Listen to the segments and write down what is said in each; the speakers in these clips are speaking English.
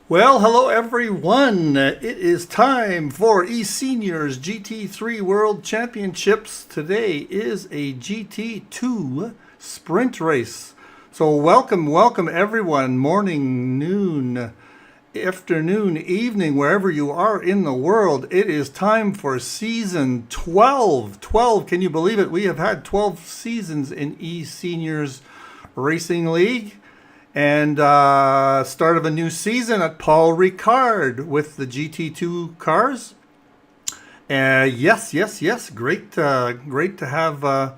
Well, hello everyone. It is time for eSeniors GT3 World Championships. Today is a GT2 sprint race. So welcome everyone. Morning, noon, afternoon, evening, wherever you are in the world. It is time for season 12. 12, can you believe it? We have had 12 seasons in eSeniors Racing League. And start of a new season at Paul Ricard with the GT2 cars. Yes. Great to have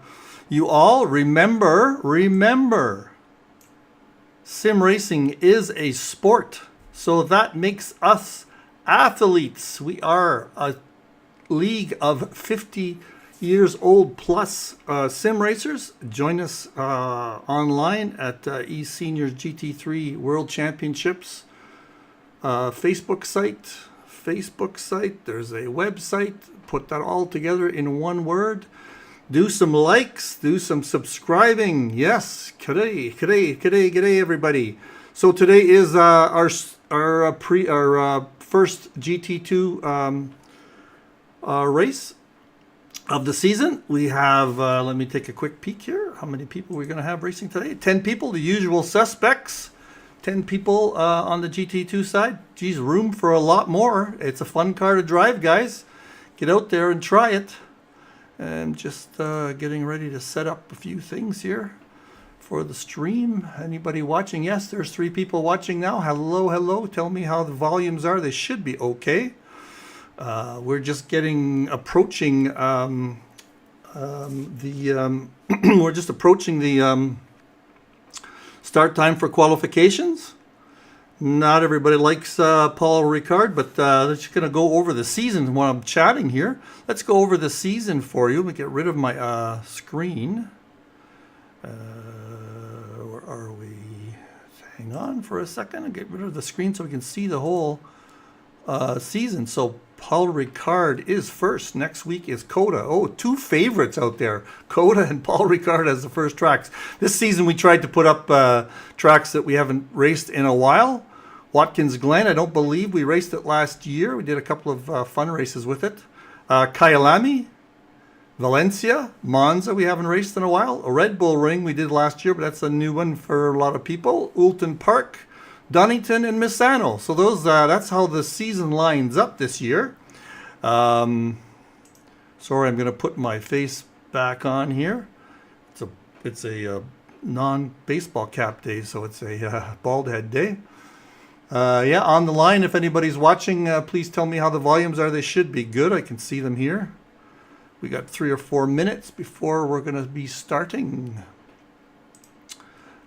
you all. Remember, sim racing is a sport. So that makes us athletes. We are a league of 50 years old plus sim racers. Join us online at eSeniors GT3 World Championships Facebook site. There's a website. Put that all together in one word. Do some likes. Do some subscribing. Yes. G'day, everybody. So today is our first GT2 race of the season. We have, let me take a quick peek here. How many people we're going to have racing today? 10 people, the usual suspects. 10 people on the GT2 side. Geez, room for a lot more. It's a fun car to drive, guys. Get out there and try it. I'm just getting ready to set up a few things here for the stream. Anybody watching? Yes, there's 3 people watching now. Hello. Tell me how the volumes are. They should be okay. We're just approaching we're just approaching the start time for qualifications. Not everybody likes Paul Ricard, but let's just gonna go over the season while I'm chatting here. Let's go over the season for you. Let me get rid of my screen. Where are we? Hang on for a second and get rid of the screen so we can see the whole season. So Paul Ricard is first. Next week is Coda. Oh, 2 favorites out there. Coda and Paul Ricard as the first tracks. This season we tried to put up tracks that we haven't raced in a while. Watkins Glen, I don't believe we raced it last year. We did a couple of fun races with it. Kyalami, Valencia, Monza we haven't raced in a while. A Red Bull Ring we did last year, but that's a new one for a lot of people. Oulton Park, Donington, and Misano. So those that's how the season lines up this year. Sorry, I'm going to put my face back on here. It's a non-baseball cap day, so it's a bald head day. Yeah, on the line, if anybody's watching, please tell me how the volumes are. They should be good. I can see them here. We got 3 or 4 minutes before we're going to be starting.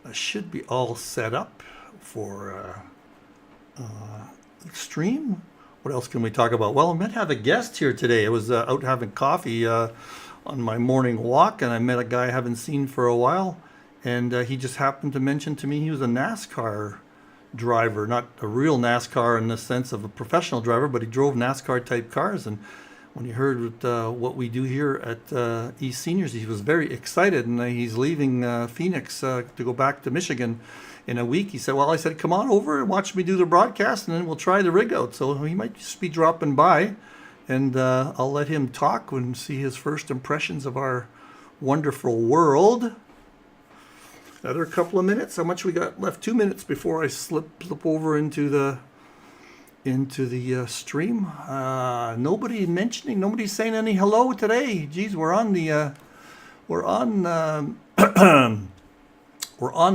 I should be all set up for stream. What else can we talk about? Well, I might have a guest here today. I was out having coffee on my morning walk, and I met a guy I haven't seen for a while, and he just happened to mention to me he was a NASCAR driver, not a real NASCAR in the sense of a professional driver, but he drove NASCAR type cars. And when he heard what we do here at eSeniors, he was very excited, and he's leaving Phoenix to go back to Michigan in a week. He said, well, I said, come on over and watch me do the broadcast, and then we'll try the rig out. So he might just be dropping by, and I'll let him talk and see his first impressions of our wonderful world. Another couple of minutes. How much we got left? 2 minutes before I slip over into the stream. Nobody's saying any hello today. Geez, we're on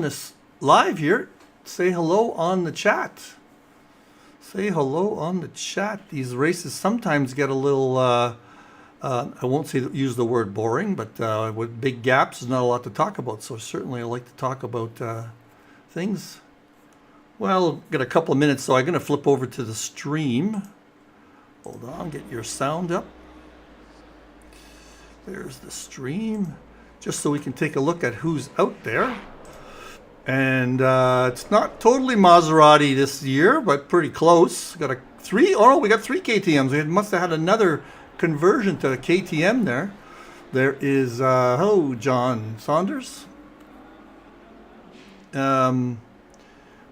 this live here. Say hello on the chat. These races sometimes get a little I won't use the word boring, but with big gaps, there's not a lot to talk about. So certainly I like to talk about things. Well, got a couple of minutes, so I'm going to flip over to the stream. Hold on, get your sound up. There's the stream, just so we can take a look at who's out there. And it's not totally Maserati this year, but pretty close. We got 3 KTMs. We must have had another conversion to a KTM there. There is, John Saunders.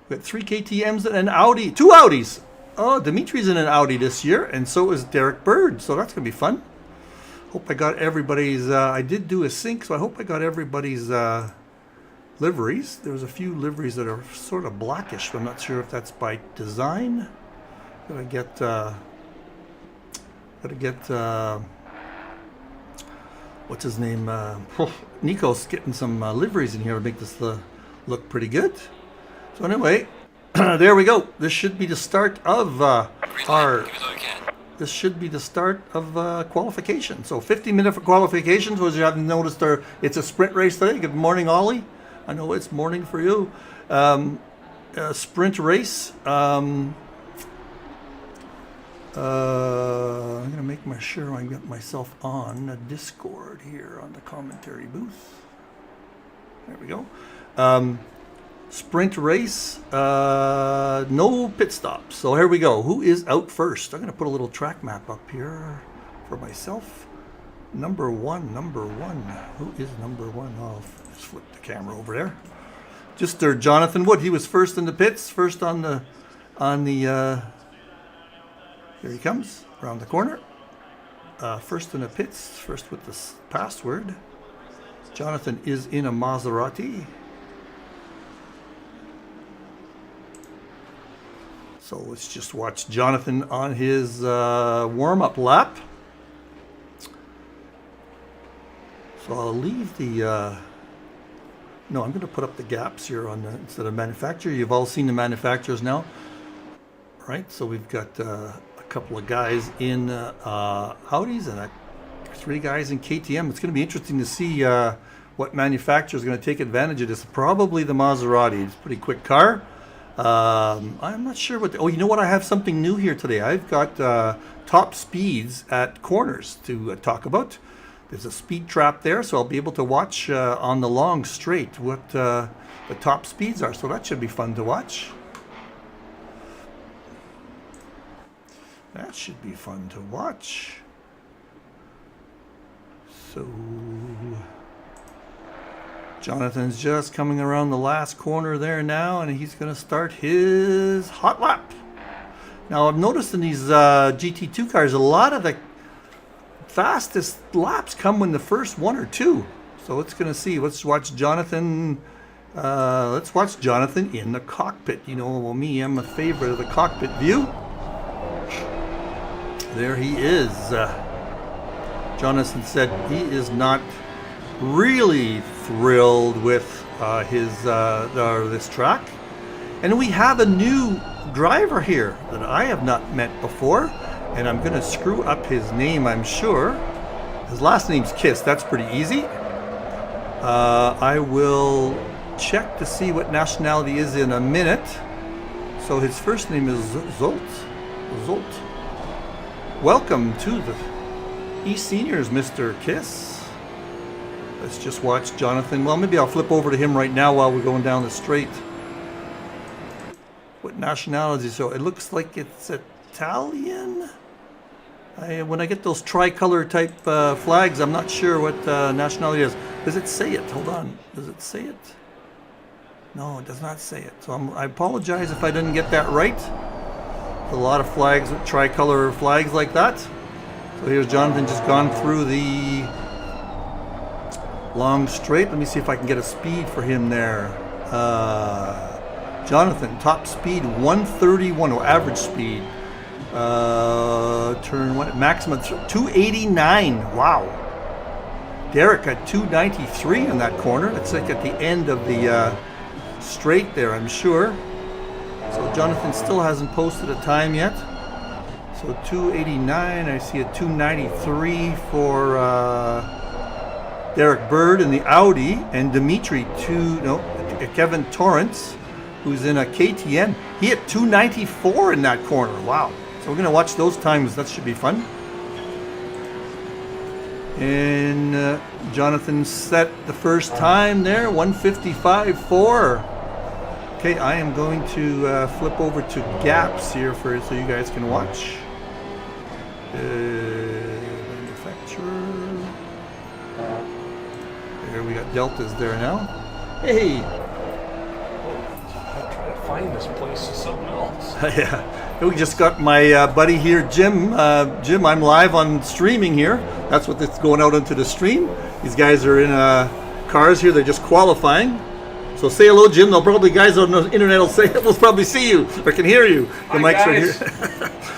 We got 3 KTMs and an Audi. 2 Audis. Oh, Dimitri's in an Audi this year, and so is Derek Bird. So that's going to be fun. Hope I got everybody's... I did do a sync, so I hope I got everybody's liveries. There's a few liveries that are sort of blackish, but I'm not sure if that's by design. Gotta get... what's his name? Nico's getting some liveries in here to make this look pretty good. So anyway, there we go. This should be the start of This should be the start of qualification. So 50-minute for qualifications. As you haven't noticed, it's a sprint race today. Good morning, Ollie. I know it's morning for you. Sprint race. I'm going to make sure I get myself on a Discord here on the commentary booth. There we go. Sprint race, no pit stops. So here we go. Who is out first? I'm going to put a little track map up here for myself. Number one. Who is number one? I'll just flip the camera over there. Just there, Jonathan Wood. He was first in the pits, first on the here he comes around the corner. First in the pits, first with the password. Jonathan is in a Maserati. So let's just watch Jonathan on his warm-up lap. So I'll leave the... no, I'm going to put up the gaps here on instead of manufacturer. You've all seen the manufacturers now. All right, so we've got a couple of guys in Audis and 3 guys in KTM. It's going to be interesting to see what manufacturer is going to take advantage of this. Probably the Maserati. It's a pretty quick car. I'm not sure what... oh, you know what? I have something new here today. I've got top speeds at corners to talk about. There's a speed trap there, so I'll be able to watch on the long straight what the top speeds are. So that should be fun to watch. That should be fun to watch. So... Jonathan's just coming around the last corner there now, and he's going to start his hot lap. Now, I've noticed in these GT2 cars, a lot of the fastest laps come when the first 1 or 2. So let's going to see. Let's watch Jonathan. Let's watch Jonathan in the cockpit. You know, well, me, I'm a favorite of the cockpit view. There he is. Jonathan said he is not really thrilled with this track, and we have a new driver here that I have not met before, and I'm going to screw up his name, I'm sure. His last name's Kiss. That's pretty easy. I will check to see what nationality is in a minute. So his first name is Zolt. Welcome to the eSeniors, Mr. Kiss. Let's just watch Jonathan. Well, maybe I'll flip over to him right now while we're going down the straight. What nationality? So it looks like it's Italian. When I get those tricolor type flags, I'm not sure what nationality it is. Does it say it? Hold on. Does it say it? No, it does not say it. So I apologize if I didn't get that right. A lot of flags with tricolor flags like that. So here's Jonathan just gone through the long straight. Let me see if I can get a speed for him there. Jonathan, top speed 131, or average speed. Turn one, maximum 289. Wow. Derek at 293 in that corner. That's like at the end of the straight there, I'm sure. So Jonathan still hasn't posted a time yet. So 289. I see a 293 for Derek Bird in the Audi, and Dimitri Kevin Torrance, who's in a KTM. He hit 294 in that corner. Wow. So we're going to watch those times. That should be fun. And Jonathan set the first time there, 155.4. Okay, I am going to flip over to gaps here so you guys can watch. Manufacturer. There we got deltas there now. Hey! find this place is something else. Yeah, we just got my buddy here, Jim. Jim, I'm live on streaming here. That's what it's going out into the stream. These guys are in cars here. They're just qualifying. So say hello, Jim. They'll probably, guys on the internet will probably see you or can hear you. The mic's right here.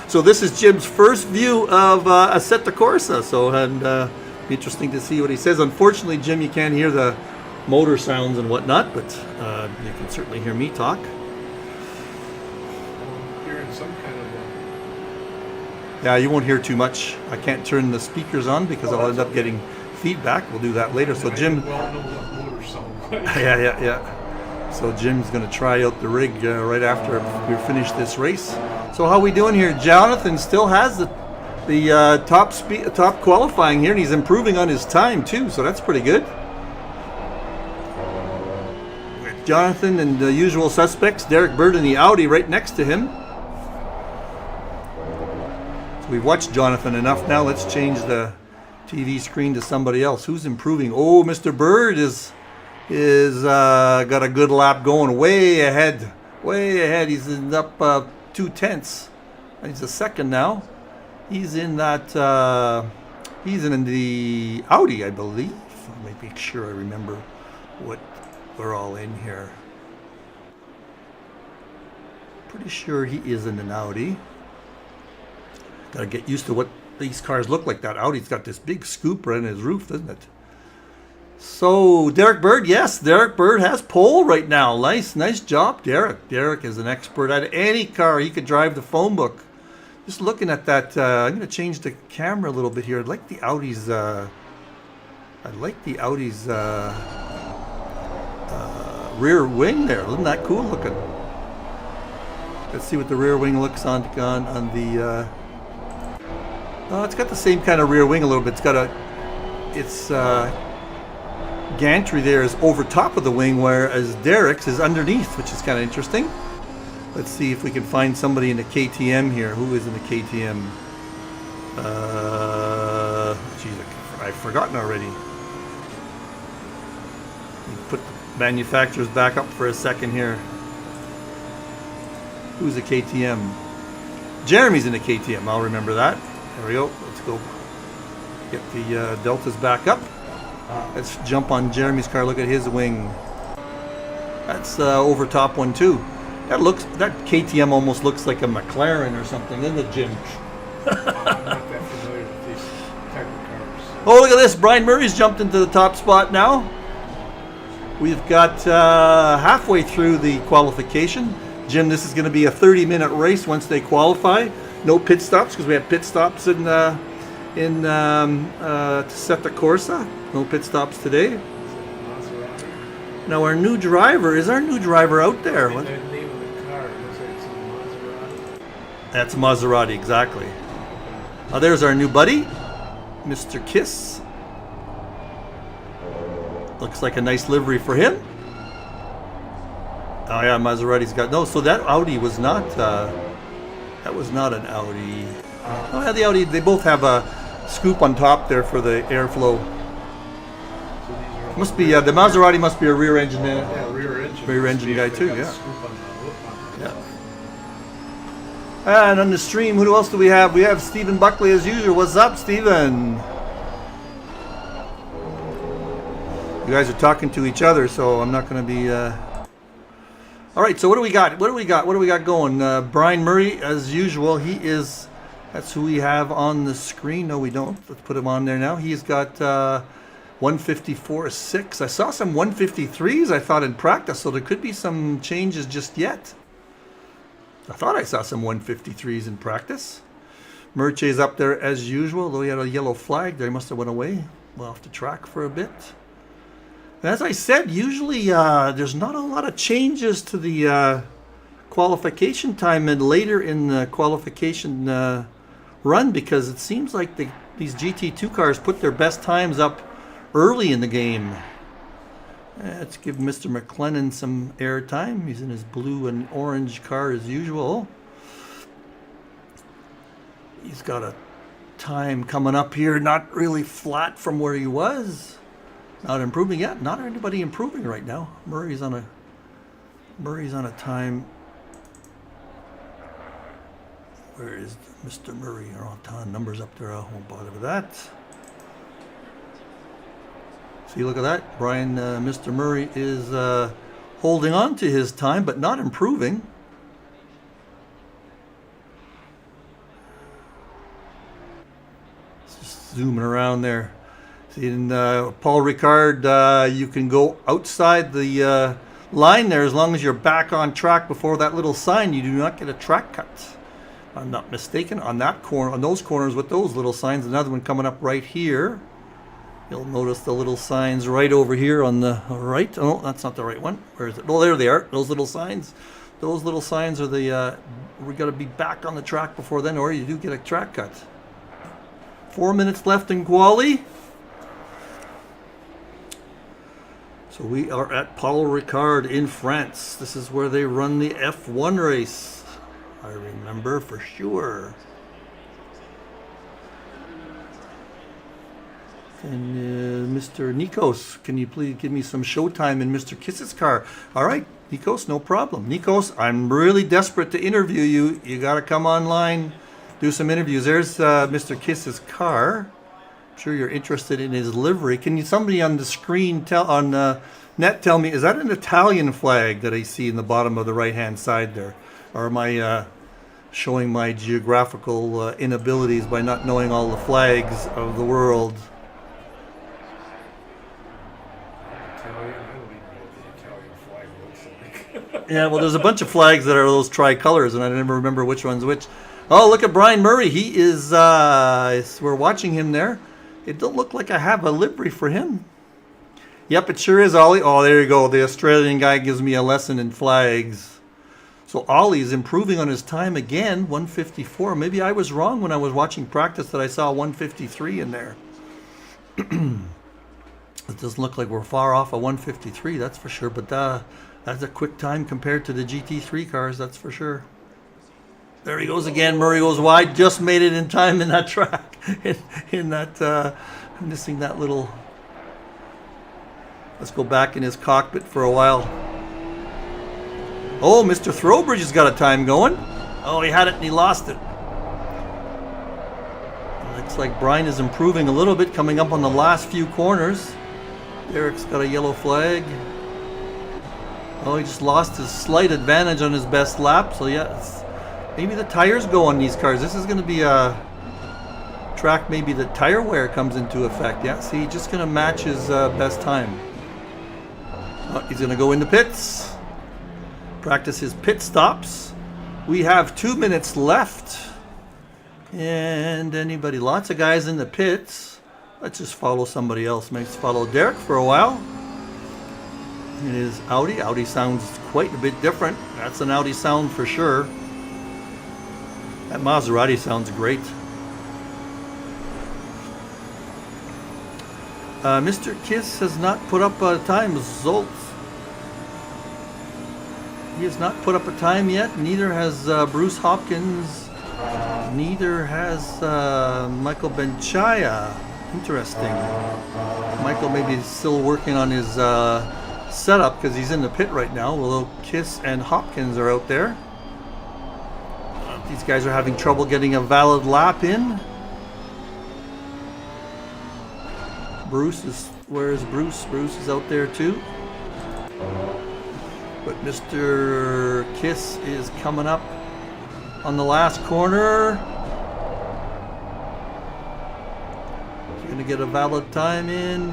So this is Jim's first view of Assetto Corsa. So and interesting to see what he says. Unfortunately, Jim, you can't hear the motor sounds and whatnot, but you can certainly hear me talk. I'm hearing some kind of Yeah, you won't hear too much. I can't turn the speakers on because I'll end up getting feedback. We'll do that later. So Jim, well know what motor sound like. yeah. So Jim's going to try out the rig right after we finish this race. So how we doing here? Jonathan still has the top qualifying here, and he's improving on his time too. So that's pretty good. Jonathan and the usual suspects, Derek Bird in the Audi right next to him. So we've watched Jonathan enough now. Let's change the TV screen to somebody else. Who's improving? Oh, Mr. Bird is got a good lap going, way ahead. He's in up 2/10. He's a second now. He's in that. He's in the Audi, I believe. Let me make sure I remember what we're all in here. Pretty sure he is in an Audi. Gotta get used to what these cars look like. That Audi's got this big scoop right in his roof, doesn't it? So Derek Bird, yes, Derek Bird has pole right now. Nice job, Derek. Derek is an expert at any car. He could drive the phone book. Just looking at that, I'm gonna change the camera a little bit here. I like the Audi's. Rear wing there. Isn't that cool looking? Let's see what the rear wing looks on the. It's got the same kind of rear wing a little bit. Its gantry there is over top of the wing, whereas Derek's is underneath, which is kind of interesting. Let's see if we can find somebody in the KTM here. Who is in the KTM? Geez, I've forgotten already. Put the manufacturers back up for a second here. Who's a KTM? Jeremy's in the KTM. I'll remember that. There we go. Let's go get the Deltas back up. Let's jump on Jeremy's car. Look at his wing. That's over top one too. That KTM almost looks like a McLaren or something, doesn't it, Jim? I'm not that familiar with these type of cars. Oh, look at this. Brian Murray's jumped into the top spot now. We've got halfway through the qualification. Jim, this is going to be a 30-minute race once they qualify. No pit stops because we had pit stops in Assetto Corsa. No pit stops today. Now our new driver, is our new driver out there? The name of the car, it's a Maserati. That's a Maserati, exactly. There's our new buddy, Mr. Kiss. Looks like a nice livery for him. Oh yeah, Maserati's got so that Audi was not. That was not an Audi. Oh yeah, the Audi. They both have a scoop on top there for the airflow. Must be the Maserati must be a rear engine. Yeah, rear engine guy too. Yeah. Scoop on the Yeah. And on the stream, who else do we have? We have Stephen Buckley as usual. What's up, Stephen? You guys are talking to each other, so I'm not going to be. All right, so what do we got? What do we got going? Brian Murray, as usual, he is. That's who we have on the screen. No, we don't. Let's put him on there now. He's got 154.6. I saw some 153s. I thought in practice, so there could be some changes just yet. I thought I saw some 153s in practice. Murchay's up there as usual, though he had a yellow flag there. He must have went away. Well, off the track for a bit. As I said, usually there's not a lot of changes to the qualification time and later in the qualification run because it seems like these GT2 cars put their best times up early in the game. Let's give Mr. McLennan some air time. He's in his blue and orange car as usual. He's got a time coming up here, not really flat from where he was. Not improving yet. Not anybody improving right now. Murray's on a time Where is Mr. Murray? There are a ton of numbers up there. I won't bother with that. See, look at that. Brian, Mr. Murray is holding on to his time, but not improving. Just zooming around there. See, in Paul Ricard, you can go outside the line there as long as you're back on track before that little sign. You do not get a track cut. If I'm not mistaken, on that corner, on those corners with those little signs. Another one coming up right here. You'll notice the little signs right over here on the right. Oh, that's not the right one. Where is it? Oh, there they are. Those little signs. Those little signs are the, we got to be back on the track before then, or you do get a track cut. 4 minutes left in quali. So we are at Paul Ricard in France. This is where they run the F1 race. I remember for sure. And Mr. Nikos, can you please give me some showtime in Mr. Kiss's car? All right, Nikos, no problem. Nikos, I'm really desperate to interview you. You got to come online, do some interviews. There's Mr. Kiss's car. I'm sure you're interested in his livery. Can you, somebody on the screen tell on net tell me, is that an Italian flag that I see in the bottom of the right-hand side there? Or am I showing my geographical inabilities by not knowing all the flags of the world? Yeah, well, there's a bunch of flags that are those tricolors, and I never remember which one's which. Oh, look at Brian Murray. He is, we're watching him there. It don't look like I have a livery for him. Yep, it sure is, Ollie. Oh, there you go. The Australian guy gives me a lesson in flags. So Ollie is improving on his time again, 154. Maybe I was wrong when I was watching practice that I saw 153 in there. It doesn't look like we're far off of 153, that's for sure. But that's a quick time compared to the GT3 cars, that's for sure. There he goes again. Murray goes wide. Just made it in time in that track. in that, missing that little. Let's go back in his cockpit for a while. Oh, Mr. Throwbridge has got a time going. Oh, he had it and he lost it. Looks like Brian is improving a little bit, coming up on the last few corners. Derek's got a yellow flag. Oh, he just lost his slight advantage on his best lap. So yeah, maybe the tires go on these cars. This is going to be a track maybe the tire wear comes into effect. Yeah, see, he's just going to match his best time. Oh, he's going to go into pits. Practice his pit stops. We have 2 minutes left. And anybody, lots of guys in the pits. Let's just follow somebody else. Let's follow Derek for a while. It is Audi. Audi sounds quite a bit different. That's an Audi sound for sure. That Maserati sounds great. Mr. Kiss has not put up a time. Zoltz. He has not put up a time yet. Neither has Bruce Hopkins. Neither has Michael Benchaya. Interesting. Michael maybe is still working on his setup because he's in the pit right now. Although Kiss and Hopkins are out there. These guys are having trouble getting a valid lap in. Bruce is, where is Bruce? Bruce is out there too. But Mr. Kiss is coming up on the last corner. He's going to get a valid time in.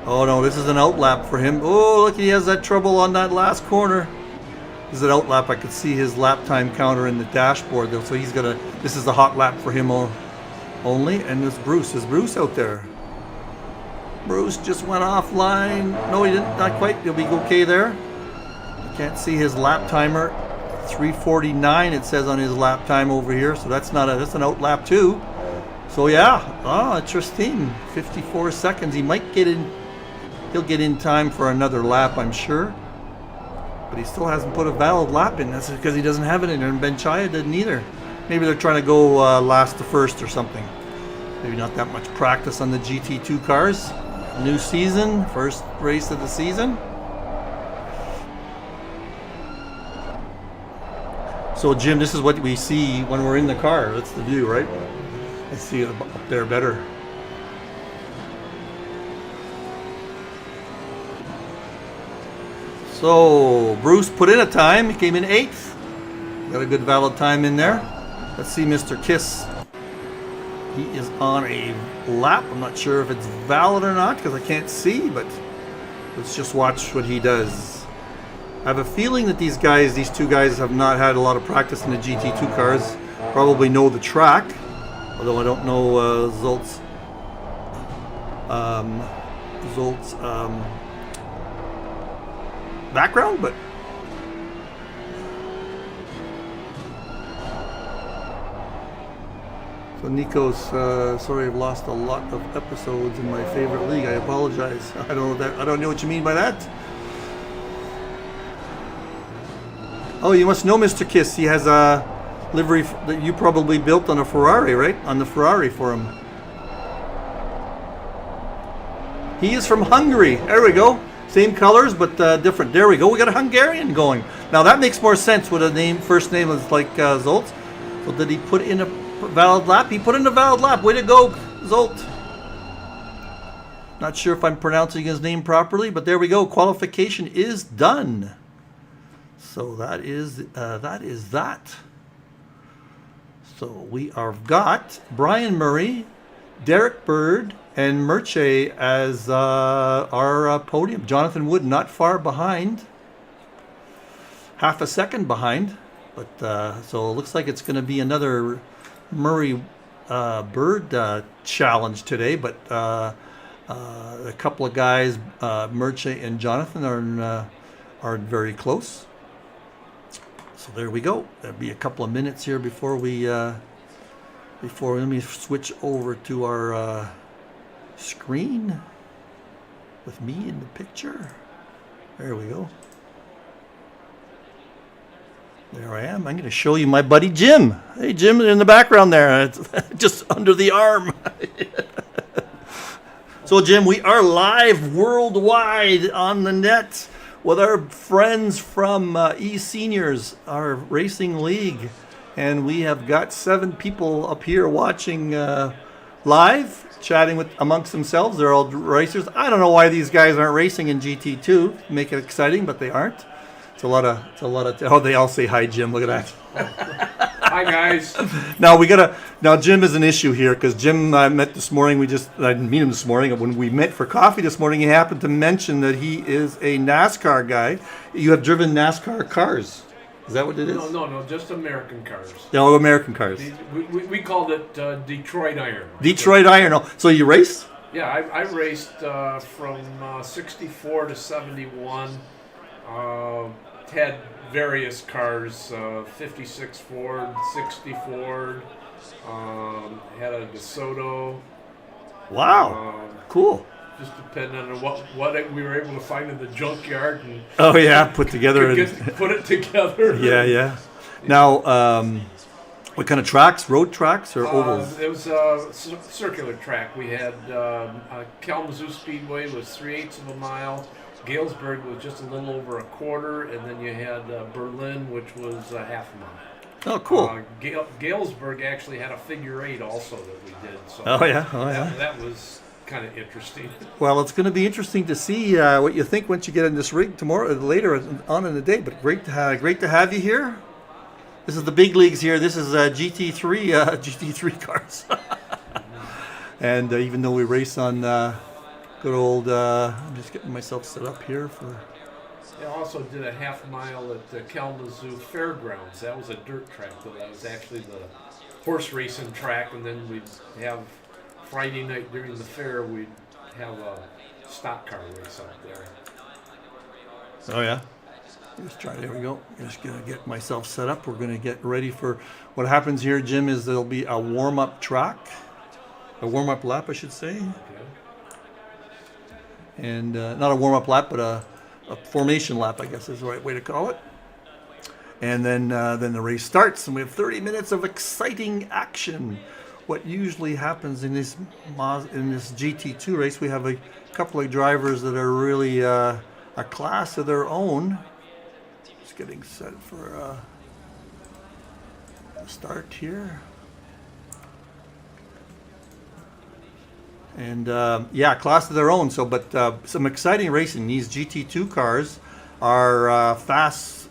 Oh no, this is an outlap for him. Oh, look, he has that trouble on that last corner. This is an outlap. I could see his lap time counter in the dashboard though. So he's going to, this is the hot lap for him only. And there's Bruce. Is Bruce out there? Bruce just went offline. No, he didn't. Not quite. He'll be okay there. You can't see his lap timer. 3:49 it says on his lap time over here. So that's not a, that's an outlap too. So yeah. Oh, interesting. 54 seconds. He might get in. He'll get in time for another lap, I'm sure. But he still hasn't put a valid lap in. That's because he doesn't have it in there. And Benchaya didn't either. Maybe they're trying to go last to first or something. Maybe not that much practice on the GT2 cars. New season, first race of the season. So Jim, this is what we see when we're in the car. That's the view, right? I see it up there better. So Bruce put in a time. He came in 8th. Got a good valid time in there. Let's see Mr. Kiss. He is on a lap. I'm not sure if it's valid or not because I can't see, but let's just watch what he does. I have a feeling that these two guys have not had a lot of practice in the GT2 cars. Probably know the track, although I don't know Zolt's background, but so Nico's sorry, I've lost a lot of episodes in my favorite league. I apologize. I don't know what you mean by that. Oh, you must know Mr. Kiss. He has a livery that you probably built on a Ferrari, right? On the Ferrari for him. He is from Hungary. There we go. Same colors, but different. There we go. We got a Hungarian going. Now that makes more sense with a first name is like Zolt. So did he put in a valid lap? He put in a valid lap. Way to go, Zolt. Not sure if I'm pronouncing his name properly, but there we go. Qualification is done. So that is that. So we have got Brian Murray, Derek Bird, and Murche as our podium. Jonathan Wood not far behind, half a second behind, but so it looks like it's going to be another Murray Bird challenge today. But a couple of guys, Murche and Jonathan, are very close. So there we go. There'll be a couple of minutes here before we let me switch over to our screen with me in the picture. There we go. There I am. I'm going to show you my buddy Jim. Hey Jim, in the background there, it's just under the arm. So Jim, we are live worldwide on the net with our friends from eSeniors, our racing league. And we have got 7 people up here watching live, chatting amongst themselves. They're all racers. I don't know why these guys aren't racing in GT2. Make it exciting, but they aren't. It's a lot of, oh, they all say hi, Jim. Look at that. Hi, guys. Now Jim is an issue here because Jim I met this morning. I didn't meet him this morning. When we met for coffee this morning, he happened to mention that he is a NASCAR guy. You have driven NASCAR cars. Is that what it is? No, just American cars. No, American cars. We called it Detroit Iron. Detroit Iron. Oh, so you race? Yeah, I raced from 64 to 71. Had various cars, 56 Ford, 60 Ford, had a DeSoto. Wow, cool. Just depending on what we were able to find in the junkyard. And oh yeah, put together. Put it together. Yeah. Now, what kind of tracks? Road tracks or ovals? It was a circular track. We had Kalamazoo Speedway was 3/8 of a mile. Galesburg was just a little over a quarter, and then you had Berlin, which was a half a mile. Oh, cool. Galesburg actually had a figure 8 also that we did. So oh yeah. That was kind of interesting. Well, it's going to be interesting to see what you think once you get in this rig later on in the day. But great to have you here. This is the big leagues here. This is GT3 cars. And even though we race on good old, I'm just getting myself set up here for. I also did a half mile at the Kalamazoo Fairgrounds. That was a dirt track, though. That was actually the horse racing track, and then we'd have Friday night during the fair, we'd have a stock car race out there. Oh yeah. Just try. There we go. Just gonna get myself set up. We're gonna get ready for what happens here, Jim. Is there'll be a warm-up track, a warm-up lap, I should say. Okay. And not a warm-up lap, but a formation lap, I guess is the right way to call it. And then the race starts, and we have 30 minutes of exciting action. What usually happens in this GT2 race, we have a couple of drivers that are really a class of their own. Just getting set for start here. And yeah, class of their own. So, but some exciting racing. These GT2 cars are fast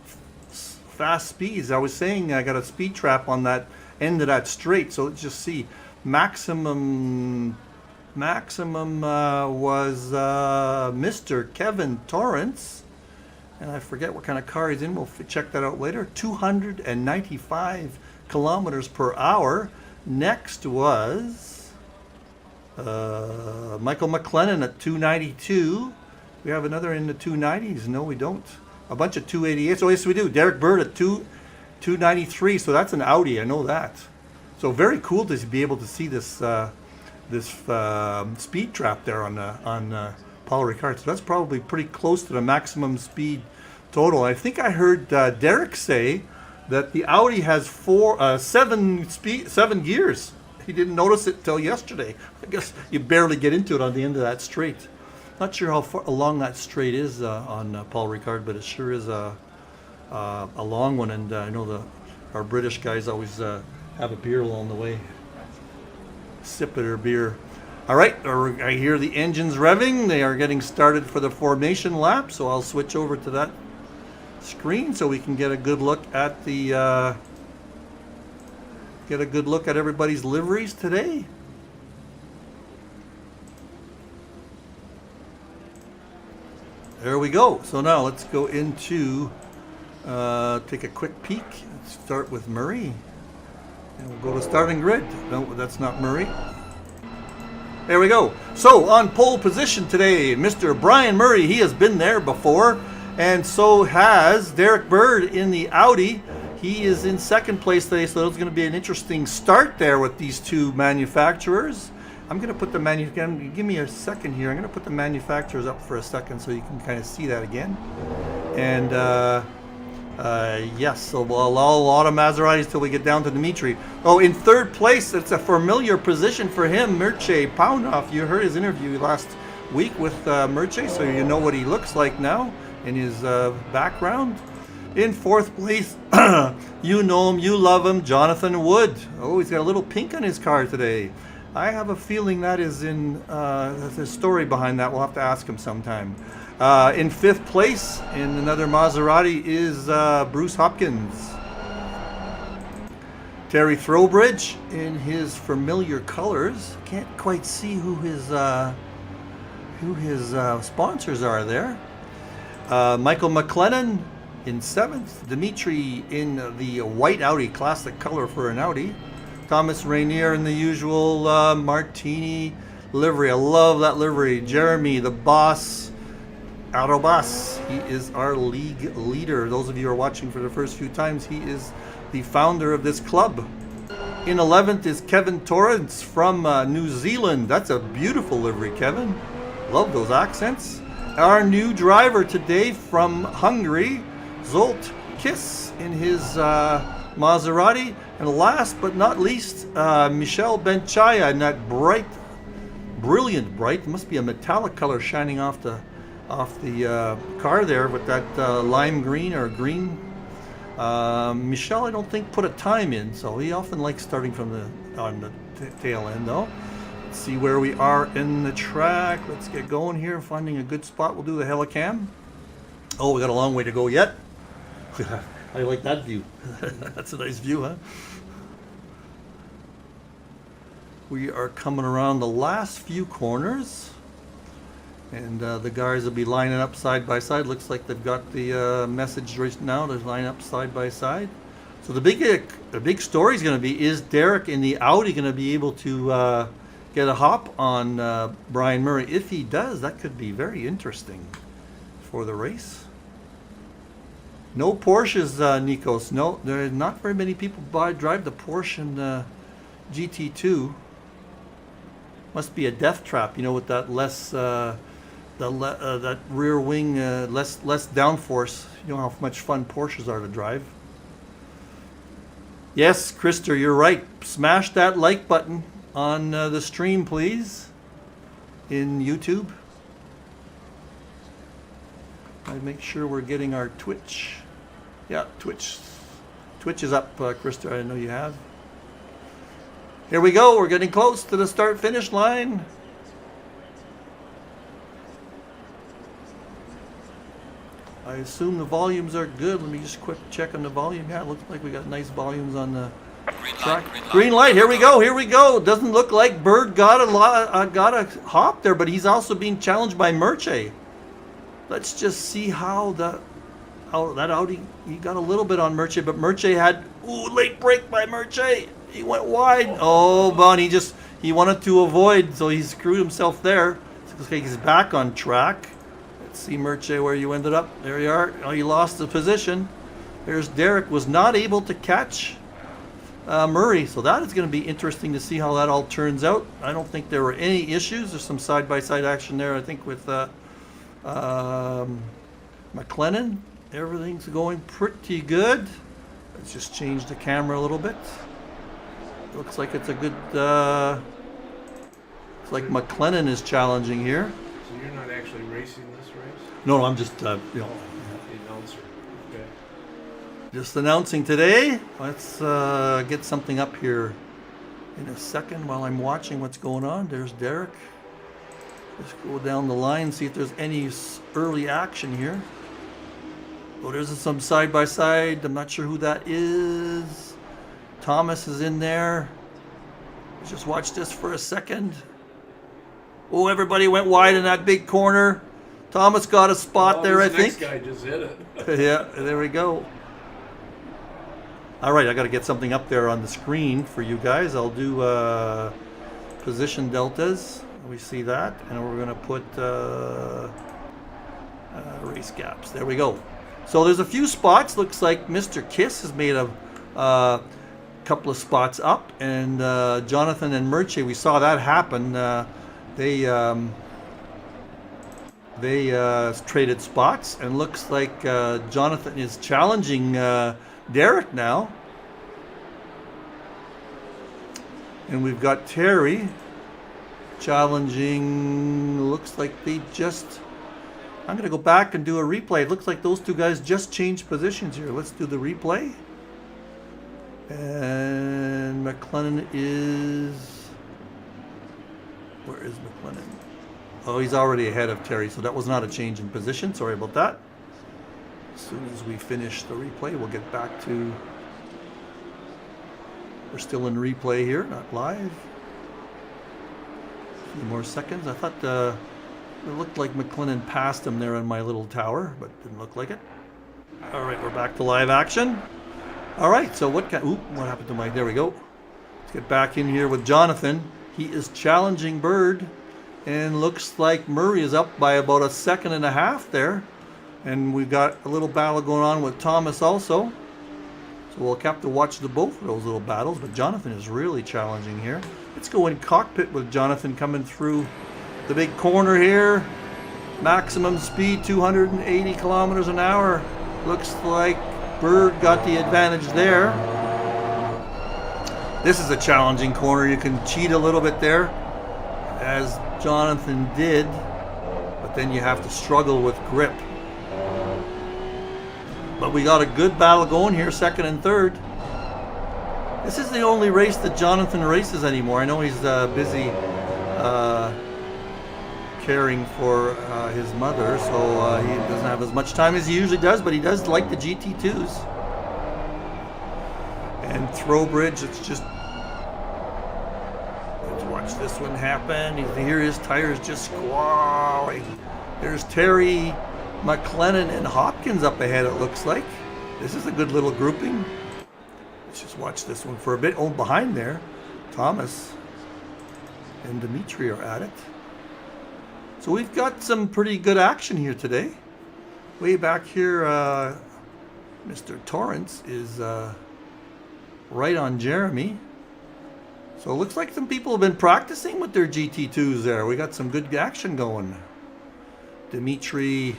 speeds. I was saying I got a speed trap on that end of that straight. So let's just see. Maximum was Mr. Kevin Torrance, and I forget what kind of car he's in. We'll check that out later. 295 kilometers per hour. Next was Michael McLennan at 292. We have another in the 290s. No, we don't. A bunch of 288s. Oh, yes, we do. Derek Bird at 293. So that's an Audi. I know that. So very cool to be able to see this speed trap there on Paul Ricard. So that's probably pretty close to the maximum speed total. I think I heard Derek say that the Audi has seven gears. He didn't notice it till yesterday. I guess you barely get into it on the end of that straight. Not sure how far along that straight is on Paul Ricard, but it sure is a long one. And I know our British guys always have a beer along the way. Sip of their beer. All right, I hear the engines revving. They are getting started for the formation lap, so I'll switch over to that screen so we can get a good look at everybody's liveries today. There we go. So now let's go into take a quick peek. Let's start with Murray. And we'll go to starting grid. No, that's not Murray. There we go. So on pole position today, Mr. Brian Murray. He has been there before, and so has Derek Bird in the Audi. He is in second place today, so it's going to be an interesting start there with these two manufacturers. I'm going to put the give me a second here. I'm going to put the manufacturers up for a second so you can kind of see that again. And yes, so a lot of Maseratis till we get down to Dimitri. Oh, in third place, it's a familiar position for him, Mircea Paunov. You heard his interview last week with Mircea, so you know what he looks like now in his background. In fourth place, you know him, you love him, Jonathan Wood. Oh, he's got a little pink on his car today. I have a feeling that is there's a story behind that. We'll have to ask him sometime. In fifth place, in another Maserati, is Bruce Hopkins. Terry Throwbridge in his familiar colors. Can't quite see who his sponsors are there. Michael McLennan in seventh. Dimitri in the white Audi, classic color for an Audi. Thomas Rainier in the usual Martini livery. I love that livery. Jeremy, the boss. Arobas, he is our league leader. Those of you who are watching for the first few times, he is the founder of this club. In 11th is Kevin Torrance from New Zealand. That's a beautiful livery, Kevin. Love those accents. Our new driver today from Hungary, Zsolt Kiss in his Maserati. And last but not least, Michel Benchaya in that brilliant bright, it must be a metallic color shining off the car there with that lime green or green. Michel, I don't think, put a time in, so he often likes starting from on the tail end though. Let's see where we are in the track. Let's get going here, finding a good spot. We'll do the helicam. Oh, we got a long way to go yet. I like that view. That's a nice view, huh? We are coming around the last few corners. And the guys will be lining up side by side. Looks like they've got the message right now to line up side by side. So the big story is going to be, is Derek in the Audi going to be able to get a hop on Brian Murray? If he does, that could be very interesting for the race. No Porsches, Nikos. No, there are not very many people drive the Porsche and GT2. Must be a death trap, you know, with that less that rear wing, less downforce. You know how much fun Porsches are to drive. Yes, Krister, you're right. Smash that like button on the stream, please, in YouTube. I make sure we're getting our Twitch. Yeah, Twitch Twitch is up, Krista. I didn't know you have. Here we go. We're getting close to the start-finish line. I assume the volumes are good. Let me just quick check on the volume. Yeah, it looks like we got nice volumes on the track. Green light. Here we go. Here we go. Doesn't look like Bird got a hop there, but he's also being challenged by Merche. Let's just see how that Audi. He got a little bit on Merche, but Merche had late break by Merche. He went wide. Oh, but he wanted to avoid, so he screwed himself there. Looks like he's back on track. Let's see, Merche, where you ended up. There you are. Oh, you lost the position. There's Derek. Was not able to catch Murray. So that is going to be interesting to see how that all turns out. I don't think there were any issues. There's some side-by-side action there, I think, with McLennan. Everything's going pretty good. Let's just change the camera a little bit. Looks like it's a good... It's like McLennan is challenging here. So you're not actually racing this race? No, I'm just, The announcer. Okay. just announcing today. Let's get something up here in a second while I'm watching what's going on. There's Derek. Let's go down the line, see if there's any early action here. Oh, there's some side-by-side. I'm not sure who that is. Thomas is in there. Let's just watch this for a second. Oh, everybody went wide in that big corner. Thomas got a spot there, I think. This guy just hit it. Yeah, there we go. All right, I got to get something up there on the screen for you guys. I'll do position deltas. We see that, and we're going to put race gaps. There we go. So there's a few spots. Looks like Mr. Kiss has made a couple of spots up, and Jonathan and Merche, we saw that happen. They traded spots, and looks like Jonathan is challenging Derek now. And we've got Terry challenging, looks like they just... I'm going to go back and do a replay. It looks like those two guys just changed positions here. Let's do the replay. And McLennan is... Where is McLennan? Oh, he's already ahead of Terry, so that was not a change in position. Sorry about that. As soon as we finish the replay, we'll get back to... We're still in replay here, not live. A few more seconds. I thought it looked like McLennan passed him there on my little tower, but didn't look like it. All right, we're back to live action. All right, so what happened to my... There we go. Let's get back in here with Jonathan. He is challenging Bird, and looks like Murray is up by about 1.5 seconds there. And we've got a little battle going on with Thomas also. So we'll have to watch both of those little battles, but Jonathan is really challenging here. Let's go in cockpit with Jonathan coming through the big corner here. Maximum speed, 280 kilometers an hour. Looks like Bird got the advantage there. This is a challenging corner. You can cheat a little bit there, as Jonathan did, but then you have to struggle with grip. But we got a good battle going here, second and third. This is the only race that Jonathan races anymore. I know he's busy caring for his mother, so he doesn't have as much time as he usually does, but he does like the GT2s. And Throwbridge, it's just... Let's watch this one happen. You can hear his tires just squalling. There's Terry, McLennan, and Hopkins up ahead, it looks like. This is a good little grouping. Let's just watch this one for a bit. Oh, behind there, Thomas and Dimitri are at it. So we've got some pretty good action here today. Way back here, Mr. Torrance is right on Jeremy. So it looks like some people have been practicing with their GT2s there. We got some good action going. Dimitri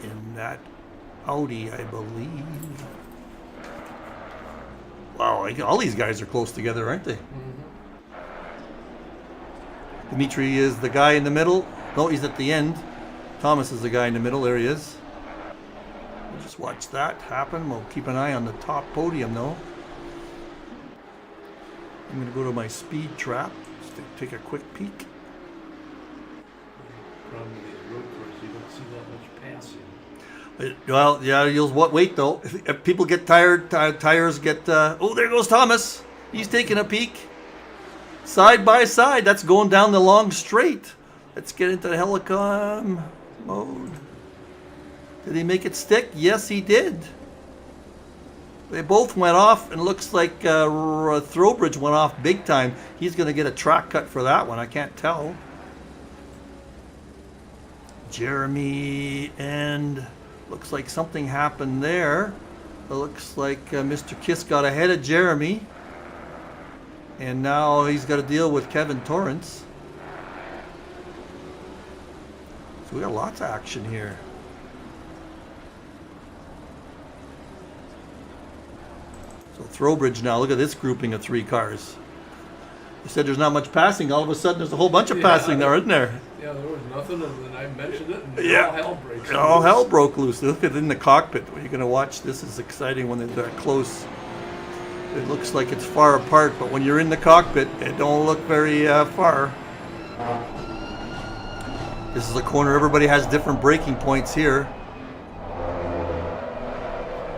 in that Audi, I believe. Wow, all these guys are close together, aren't they? Mm-hmm. Dimitri is the guy in the middle. No, he's at the end. Thomas is the guy in the middle. There he is. We'll just watch that happen. We'll keep an eye on the top podium though. I'm going to go to my speed trap. Just take a quick peek. Problem with these road courses, you don't see that much passing. Well, yeah, you'll wait though. If people get tired, tires get. Oh, there goes Thomas. He's taking a peek. Side by side, that's going down the long straight. Let's get into the helicom mode. Did he make it stick? Yes, he did. They both went off, and it looks like Throwbridge went off big time. He's going to get a track cut for that one. I can't tell. Jeremy, and looks like something happened there. It looks like Mr. Kiss got ahead of Jeremy. And now he's got to deal with Kevin Torrance. So we got lots of action here. So Throwbridge now, look at this grouping of 3 cars. You said there's not much passing. All of a sudden there's a whole bunch of passing there, isn't there? Yeah, there was nothing, and then I mentioned it, and Yeah. all hell breaks loose. All hell broke loose. Look at it in the cockpit. You're going to watch. This is exciting when they're that close. It looks like it's far apart, but when you're in the cockpit, it don't look very far. This is a corner. Everybody has different braking points here.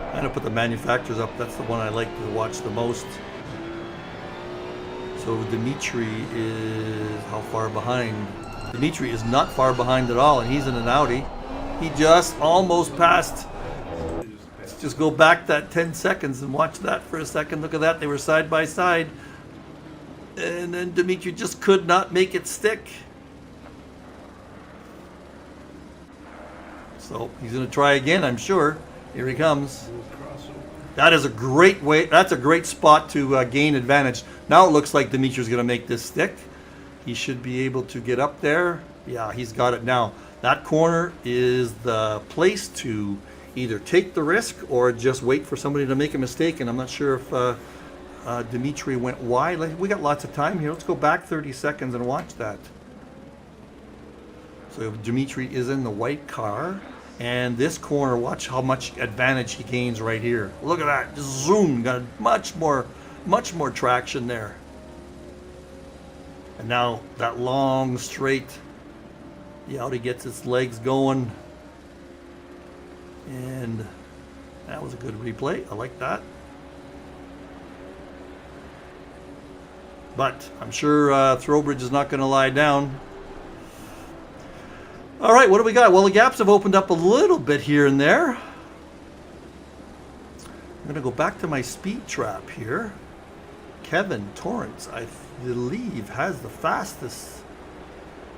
I'm going to put the manufacturers up. That's the one I like to watch the most. So Dimitri is how far behind? Dimitri is not far behind at all, and he's in an Audi. He just almost passed. Let's just go back that 10 seconds and watch that for a second. Look at that. They were side by side. And then Dimitri just could not make it stick. So he's going to try again, I'm sure. Here he comes. That is a great way. That's a great spot to gain advantage. Now it looks like Dimitri's going to make this stick. He should be able to get up there. Yeah, he's got it now. That corner is the place to either take the risk or just wait for somebody to make a mistake. And I'm not sure if Dimitri went wide. We got lots of time here. Let's go back 30 seconds and watch that. So Dimitri is in the white car. And this corner, watch how much advantage he gains right here. Look at that. Just zoom. Got much more traction there. And now that long straight. The Audi gets its legs going. And that was a good replay. I like that. But I'm sure Throwbridge is not going to lie down. All right, what do we got? Well, the gaps have opened up a little bit here and there. I'm going to go back to my speed trap here. Kevin Torrance, I believe, has the fastest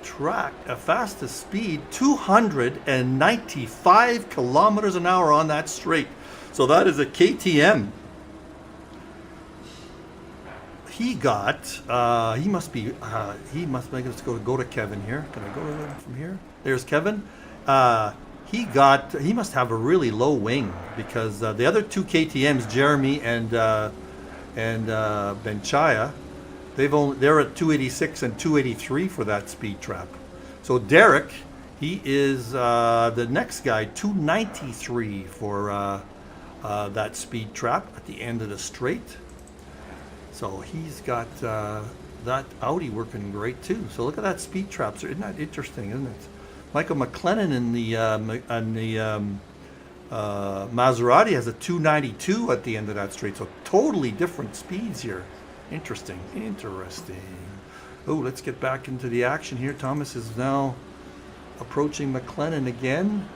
fastest speed, 295 kilometers an hour on that straight. So that is a KTM. He got, he must make us go to Kevin here. Can I go to him from here? There's Kevin. He must have a really low wing because the other 2 KTMs, Jeremy and Benchaya, they're at 286 and 283 for that speed trap. So Derek, he is the next guy, 293 for that speed trap at the end of the straight. So he's got that Audi working great too. So look at that speed trap. So isn't that interesting, isn't it? Michael McLennan in the Maserati has a 292 at the end of that straight. So totally different speeds here. Interesting. Oh, let's get back into the action here. Thomas is now approaching McLennan again.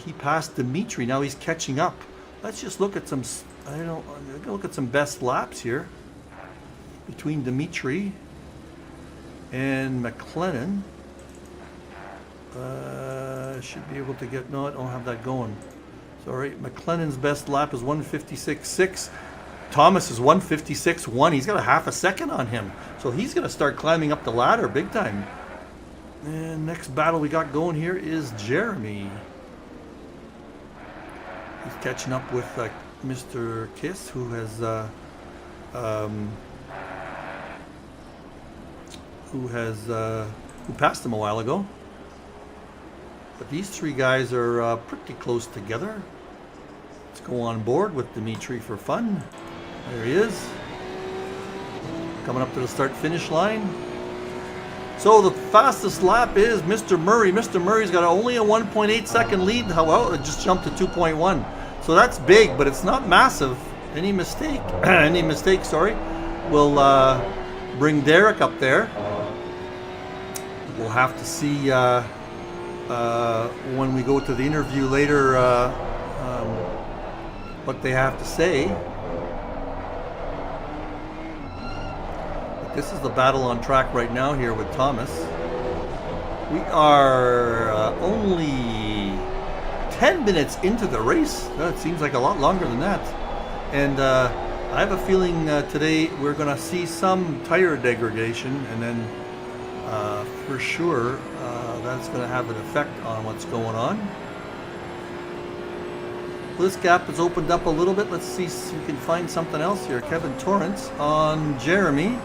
He passed Dimitri. Now he's catching up. Let's just look at some. Look at some best laps here between Dimitri and McLennan. Should be able to get. No, I don't have that going. Sorry, McLennan's best lap is 156.6. Thomas is 156.1. He's got a half a second on him, so he's going to start climbing up the ladder big time. And next battle we got going here is Jeremy. He's catching up with Mr. Kiss, who passed him a while ago. But these three guys are pretty close together. Let's go on board with Dimitri for fun. There he is. Coming up to the start-finish line. So the fastest lap is Mr. Murray. Mr. Murray's got only a 1.8 second lead. Well, it just jumped to 2.1. So that's big, but it's not massive. Any mistake, will bring Derek up there. We'll have to see when we go to the interview later what they have to say. But this is the battle on track right now here with Thomas. We are only 10 minutes into the race. That seems like a lot longer than that. And I have a feeling today we're going to see some tire degradation, and then for sure that's going to have an effect on what's going on. This gap has opened up a little bit. Let's see if we can find something else here. Kevin Torrance on Jeremy.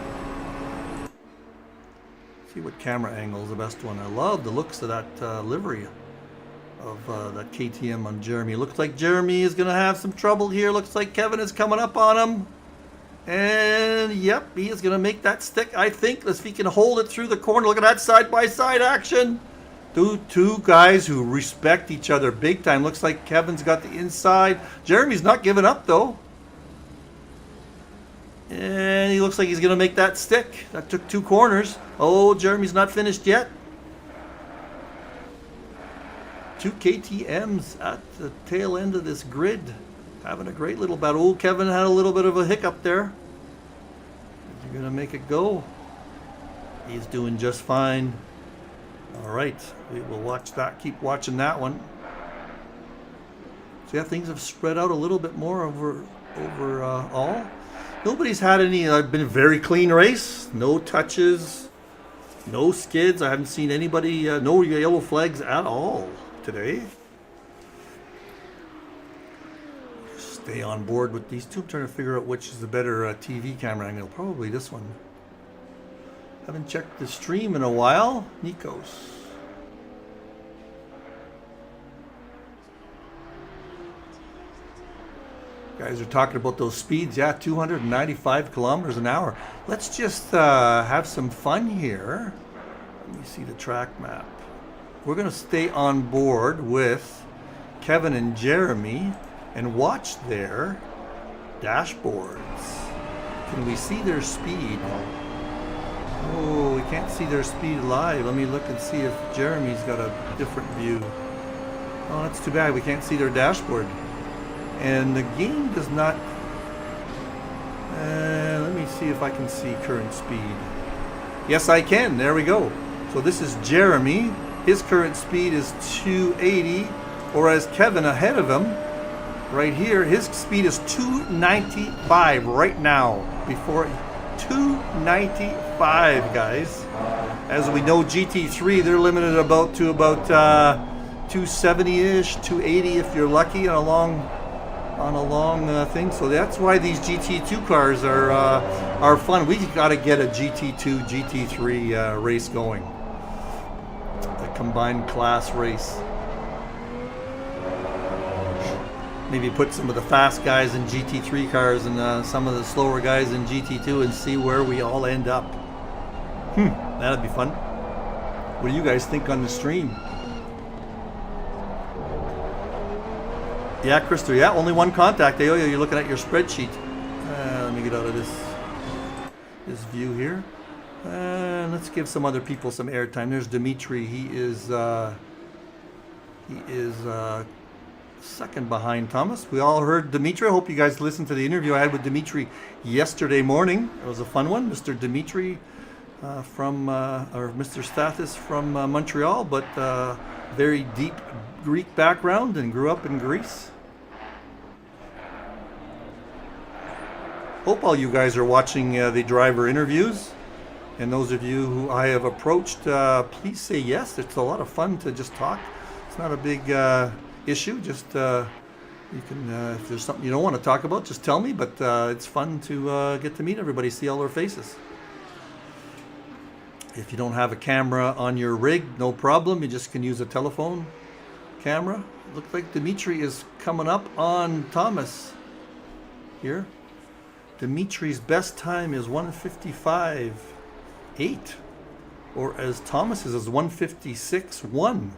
See what camera angle is the best one. I love the looks of that livery of that KTM on Jeremy. Looks like Jeremy is going to have some trouble here. Looks like Kevin is coming up on him. And yep, he is going to make that stick, I think. Let's see if he can hold it through the corner. Look at that side-by-side action. Two guys who respect each other big time. Looks like Kevin's got the inside. Jeremy's not giving up, though. And he looks like he's going to make that stick. That took 2 corners. Oh, Jeremy's not finished yet. 2 KTMs at the tail end of this grid. Having a great little battle. Oh, Kevin had a little bit of a hiccup there. Is he going to make it go? He's doing just fine. All right, we will watch that. Keep watching that one. So yeah, things have spread out a little bit more over all. Nobody's had any. Been a very clean race. No touches, no skids. I haven't seen anybody. No yellow flags at all today. Stay on board with these two. I'm trying to figure out which is the better TV camera angle. Probably this one. Haven't checked the stream in a while. Nikos. Guys are talking about those speeds. Yeah, 295 kilometers an hour. Let's just have some fun here. Let me see the track map. We're going to stay on board with Kevin and Jeremy and watch their dashboards. Can we see their speed? Oh, we can't see their speed live. Let me look and see if Jeremy's got a different view. Oh, that's too bad. We can't see their dashboard. And the game does not... let me see if I can see current speed. Yes, I can. There we go. So this is Jeremy. His current speed is 280, whereas Kevin ahead of him, right here, his speed is 295 right now. Before 295, guys. As we know, GT3, they're limited to about 270-ish, 280 if you're lucky on a long thing. So that's why these GT2 cars are fun. We got to get a GT2, GT3 race going. A combined class race. Maybe put some of the fast guys in GT3 cars and some of the slower guys in GT2 and see where we all end up. That'd be fun. What do you guys think on the stream? Yeah, Krister, yeah, only one contact. Oh, yeah, you're looking at your spreadsheet. Let me get out of this view here. Let's give some other people some airtime. There's Dimitri. He is second behind Thomas. We all heard Dimitri. I hope you guys listened to the interview I had with Dimitri yesterday morning. It was a fun one. Mr. Dimitri or Mr. Stathis from Montreal, but very deep Greek background and grew up in Greece. Hope all you guys are watching the driver interviews. And those of you who I have approached, please say yes. It's a lot of fun to just talk. It's not a big issue. Just you can, if there's something you don't want to talk about, just tell me. But it's fun to get to meet everybody, see all their faces. If you don't have a camera on your rig, no problem. You just can use a telephone. camera. Looks like Dimitri is coming up on Thomas here. Dimitri's best time is 1:55.8, or as Thomas's is 1:56.1.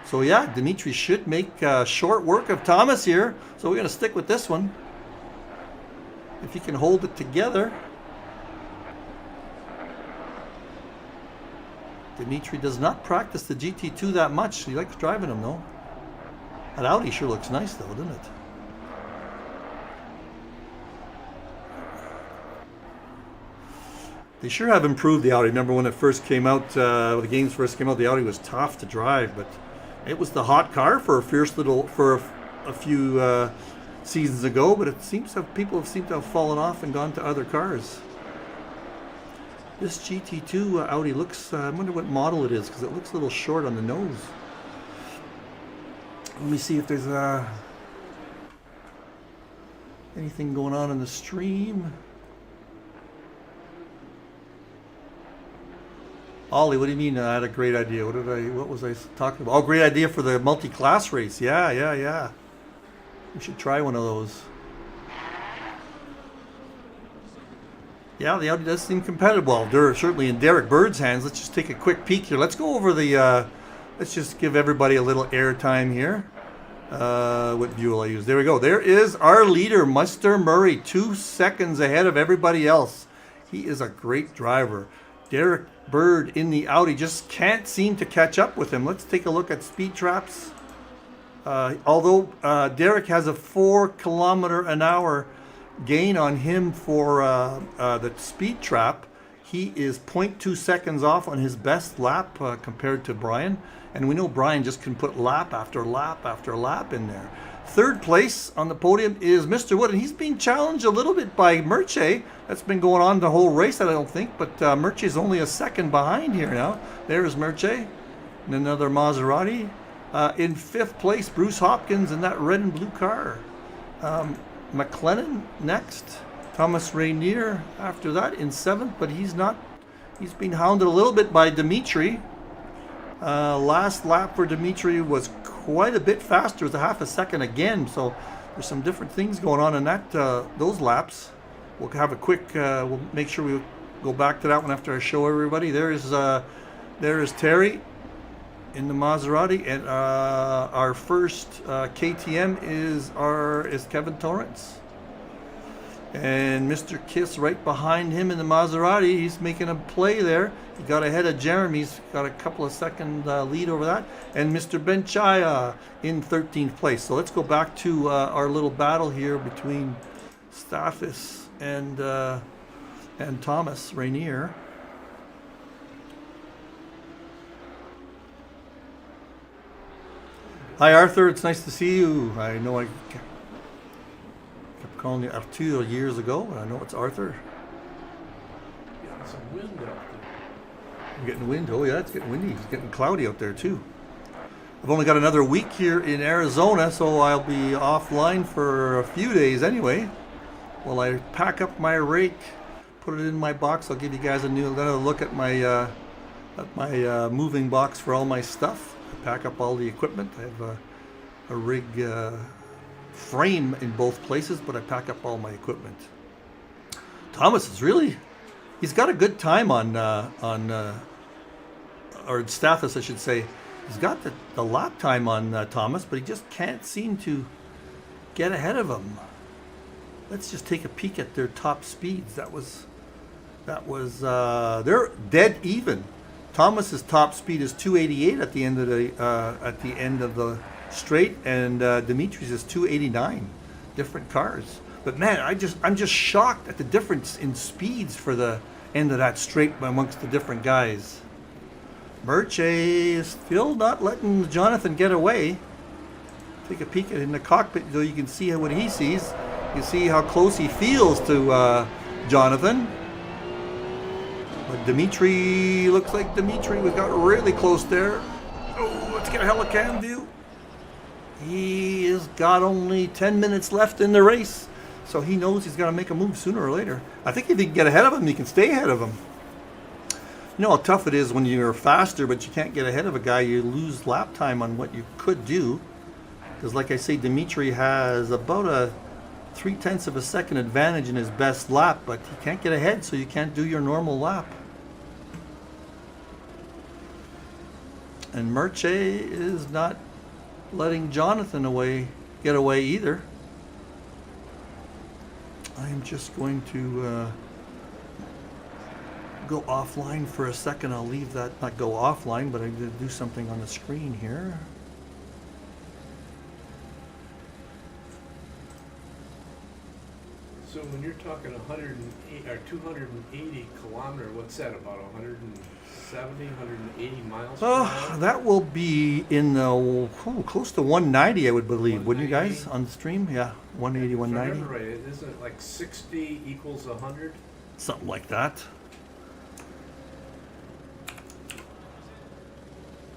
So yeah, Dimitri should make short work of Thomas here. So we're going to stick with this one. If he can hold it together. Dimitri does not practice the GT2 that much. He likes driving them though. That Audi sure looks nice though, doesn't it? They sure have improved the Audi. Remember when it first came out, when the games first came out, the Audi was tough to drive, but it was the hot car for a few seasons ago. But it seems that people seem to have fallen off and gone to other cars. This GT2 Audi looks, I wonder what model it is, because it looks a little short on the nose. Let me see if there's anything going on in the stream. Ollie, what do you mean I had a great idea? What was I talking about? Oh, great idea for the multi-class race. Yeah. We should try one of those. Yeah, the Audi does seem competitive. Well, they're certainly in Derek Bird's hands. Let's just take a quick peek here. Let's go over the, let's just give everybody a little air time here. What view will I use? There we go. There is our leader, Mr. Murray, 2 seconds ahead of everybody else. He is a great driver. Derek Bird in the Audi just can't seem to catch up with him. Let's take a look at speed traps. Although Derek has a 4 km/h gain on him for the speed trap, he is 0.2 seconds off on his best lap compared to Brian. And we know Brian just can put lap after lap after lap in there. Third place on the podium is Mr. Wood, and he's being challenged a little bit by Merche. That's been going on the whole race, I don't think, but Merche is only a second behind here now. There's Merche, and another Maserati. In 5th place, Bruce Hopkins in that red and blue car. McLennan next. Thomas Rainier after that in 7th, but he's been hounded a little bit by Dimitri. Last lap for Dimitri was quite a bit faster. It was a half a second again, so there's some different things going on in that those laps. We'll have a quick, we'll make sure we go back to that one after I show everybody. There is Terry in the Maserati, and our first KTM is Kevin Torrance, and Mr. Kiss right behind him in the Maserati. He's making a play there. He got ahead of Jeremy. He's got a couple of second lead over that, and Mr. Benchaya in 13th place. So let's go back to our little battle here between Stathis and Thomas Rainier. Hi Arthur, it's nice to see you. I know I kept calling you Arthur years ago, but I know it's Arthur. Getting some wind out there. I'm getting wind. Oh yeah, it's getting windy. It's getting cloudy out there too. I've only got another week here in Arizona, so I'll be offline for a few days anyway. While I pack up my rake, put it in my box. I'll give you guys another look at my moving box for all my stuff. I pack up all the equipment. I have a rig frame in both places, but I pack up all my equipment. Thomas is he's got a good time or Stathis, I should say. He's got the lap time on Thomas, but he just can't seem to get ahead of him. Let's just take a peek at their top speeds. That was they're dead even. Thomas's top speed is 288 at the end of the straight, and Dimitri's is 289. Different cars, but man, I'm just shocked at the difference in speeds for the end of that straight amongst the different guys. Merche is still not letting Jonathan get away. Take a peek in the cockpit so you can see what he sees. You see how close he feels to Jonathan. But Dimitri, looks like Dimitri we got really close there. Oh, let's get a helicam view. He has got only 10 minutes left in the race, so he knows he's got to make a move sooner or later. I think if he can get ahead of him, he can stay ahead of him. You know how tough it is when you're faster, but you can't get ahead of a guy. You lose lap time on what you could do. Because like I say, Dimitri has about a 0.3 of a second advantage in his best lap, but he can't get ahead, so you can't do your normal lap. And Merche is not letting Jonathan get away either. I am just going to go offline for a second. I'll leave that, not go offline, but I'm going to do something on the screen here. So when you're talking 108 or 280 kilometer, what's that, about 170, 180 miles per hour? That will be in close to 190, I would believe. Wouldn't you guys on the stream? Yeah, 180, 190. If I remember right, isn't it like 60 equals 100? Something like that.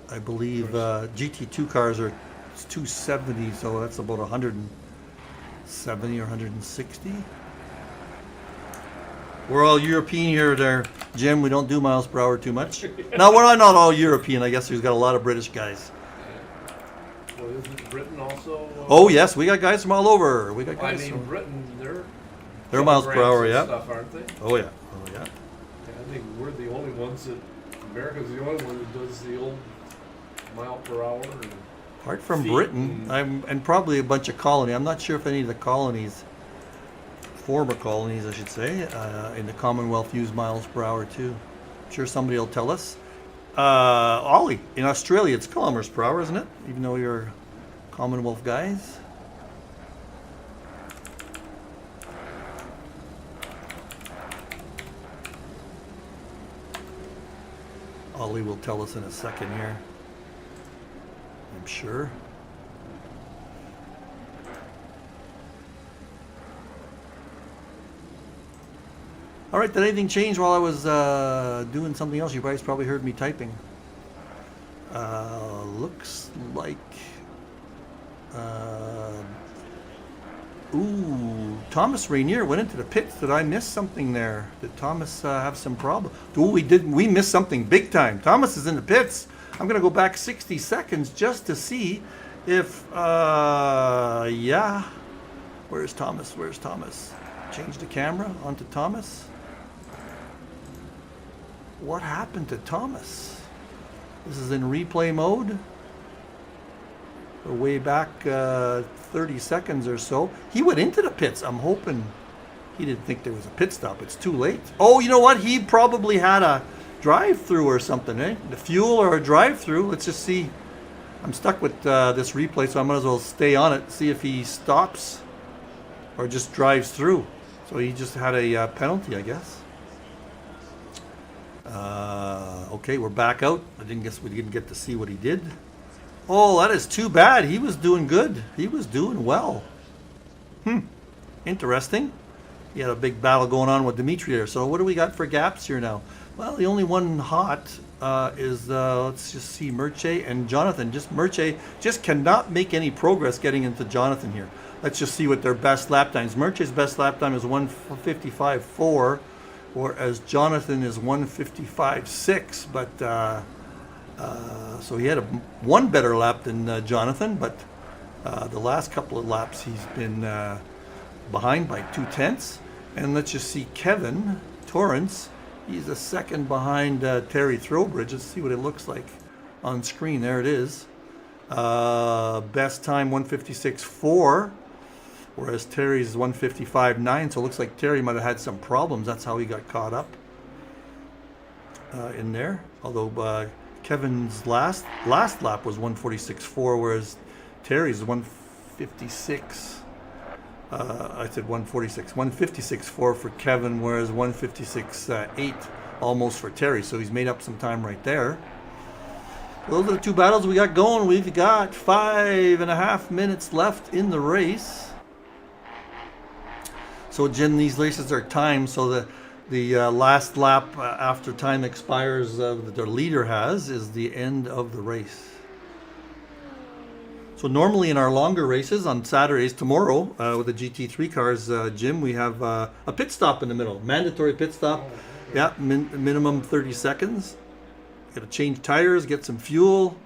I believe GT2 cars are 270, so that's about 170 or 160. We're all European here, there, Jim. We don't do miles per hour too much. No, we're not all European. I guess we've got a lot of British guys. Well, isn't Britain also? Oh yes, we got guys from all over. We got I guys. mean, from, Britain, they're miles per hour, and yeah. Stuff, aren't they? Oh yeah, oh yeah. I think we're the only ones that America's the only one that does the old mile per hour. And Apart from feet Britain, and probably a bunch of colonies. I'm not sure if any of the colonies, former colonies, I should say, in the Commonwealth use miles per hour too. I'm sure somebody will tell us. Ollie, in Australia, it's kilometers per hour, isn't it? Even though you're Commonwealth guys. Ollie will tell us in a second here, I'm sure. All right, did anything change while I was doing something else? You guys probably heard me typing. Looks like... Thomas Rainier went into the pits. Did I miss something there? Did Thomas have some problem? We missed something big time. Thomas is in the pits. I'm going to go back 60 seconds just to see if... yeah. Where's Thomas? Where's Thomas? Change the camera onto Thomas. What happened to Thomas? This is in replay mode. We're way back 30 seconds or so. He went into the pits. I'm hoping he didn't think there was a pit stop. It's too late. Oh, you know what? He probably had a drive-through or something, eh? The fuel or a drive-through. Let's just see. I'm stuck with this replay, so I might as well stay on it, see if he stops or just drives through. So he just had a penalty, I guess. Okay, we're back out. We didn't get to see what he did. Oh, that is too bad. He was doing good. He was doing well. Interesting. He had a big battle going on with Dimitri there. So what do we got for gaps here now? Well, the only one hot is, let's just see, Merche and Jonathan. Merche just cannot make any progress getting into Jonathan here. Let's just see what their best lap times. Merche's best lap time is 1:55.4, whereas Jonathan is 1:55.6. But so he had one better lap than Jonathan, but the last couple of laps he's been behind by 0.2. And let's just see Kevin Torrance. He's a second behind Terry Throwbridge. Let's see what it looks like on screen. There it is. Best time 1:56.4, whereas Terry's 1:55.9. So it looks like Terry might have had some problems. That's how he got caught up in there. Although Kevin's last lap was 1:46.4, whereas Terry's 1:56. I said 1:46. 1:56.4 for Kevin, whereas 1:56.8 almost for Terry. So he's made up some time right there. Those are the two battles we got going. We've got 5.5 minutes left in the race. So Jim, these races are timed, so the last lap after time expires that their leader has is the end of the race. So normally in our longer races on Saturdays, tomorrow with the GT3 cars, Jim, we have a pit stop in the middle, mandatory pit stop. Yeah, minimum 30 seconds. Got to change tires, get some fuel,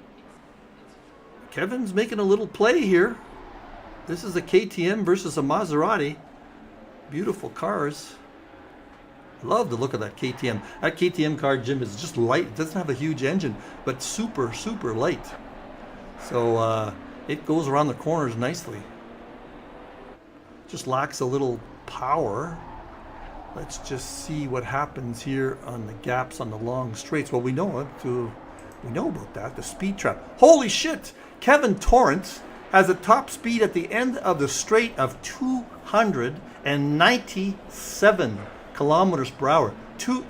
Kevin's making a little play here. This is a KTM versus a Maserati. Beautiful cars. I love the look of that KTM. That KTM car, Jim, is just light. It doesn't have a huge engine, but super, super light. So it goes around the corners nicely. Just lacks a little power. Let's just see what happens here on the gaps on the long straights. Well, we know it. We know about that. The speed trap. Holy shit! Kevin Torrance has a top speed at the end of the straight of 297 kilometers per hour.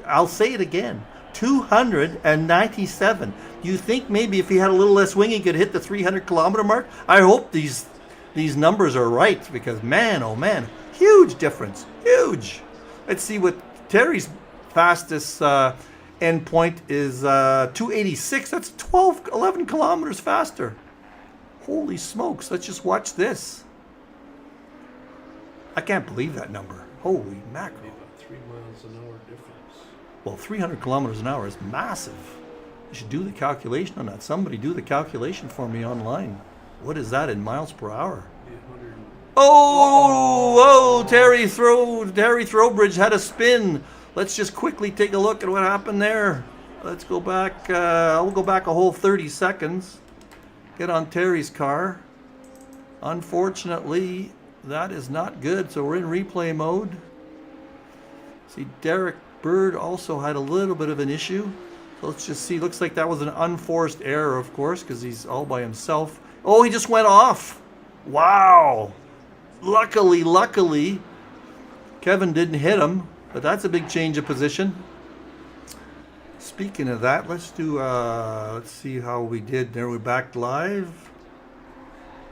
I'll say it again. 297. You think maybe if he had a little less wing, he could hit the 300 kilometer mark? I hope these numbers are right, because man, oh man, huge difference. Huge. Let's see what Terry's fastest end point is. 286. That's 11 kilometers faster. Holy smokes. Let's just watch this. I can't believe that number. Holy mackerel. About 3 miles an hour difference. Well, 300 kilometers an hour is massive. You should do the calculation on that. Somebody do the calculation for me online. What is that in miles per hour? 800. Oh, Terry Throwbridge had a spin. Let's just quickly take a look at what happened there. Let's go back. I'll go back a whole 30 seconds. Get on Terry's car. Unfortunately, that is not good. So we're in replay mode. See, Derek Bird also had a little bit of an issue. So let's just see. Looks like that was an unforced error, of course, because he's all by himself. Oh, he just went off. Wow. Luckily, Kevin didn't hit him, but that's a big change of position. Speaking of that, let's see how we did. There, we're back live.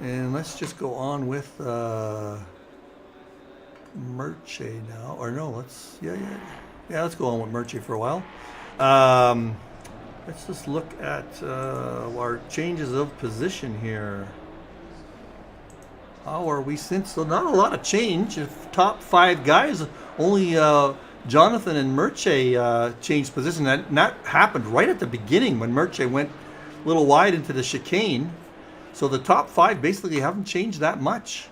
And let's just go on with Merche now. Or no, let's let's go on with Merche for a while. Let's just look at our changes of position here. How are we since? So not a lot of change. If top 5 guys, only Jonathan and Merche changed position. That happened right at the beginning when Merche went a little wide into the chicane. So the top 5 basically haven't changed that much.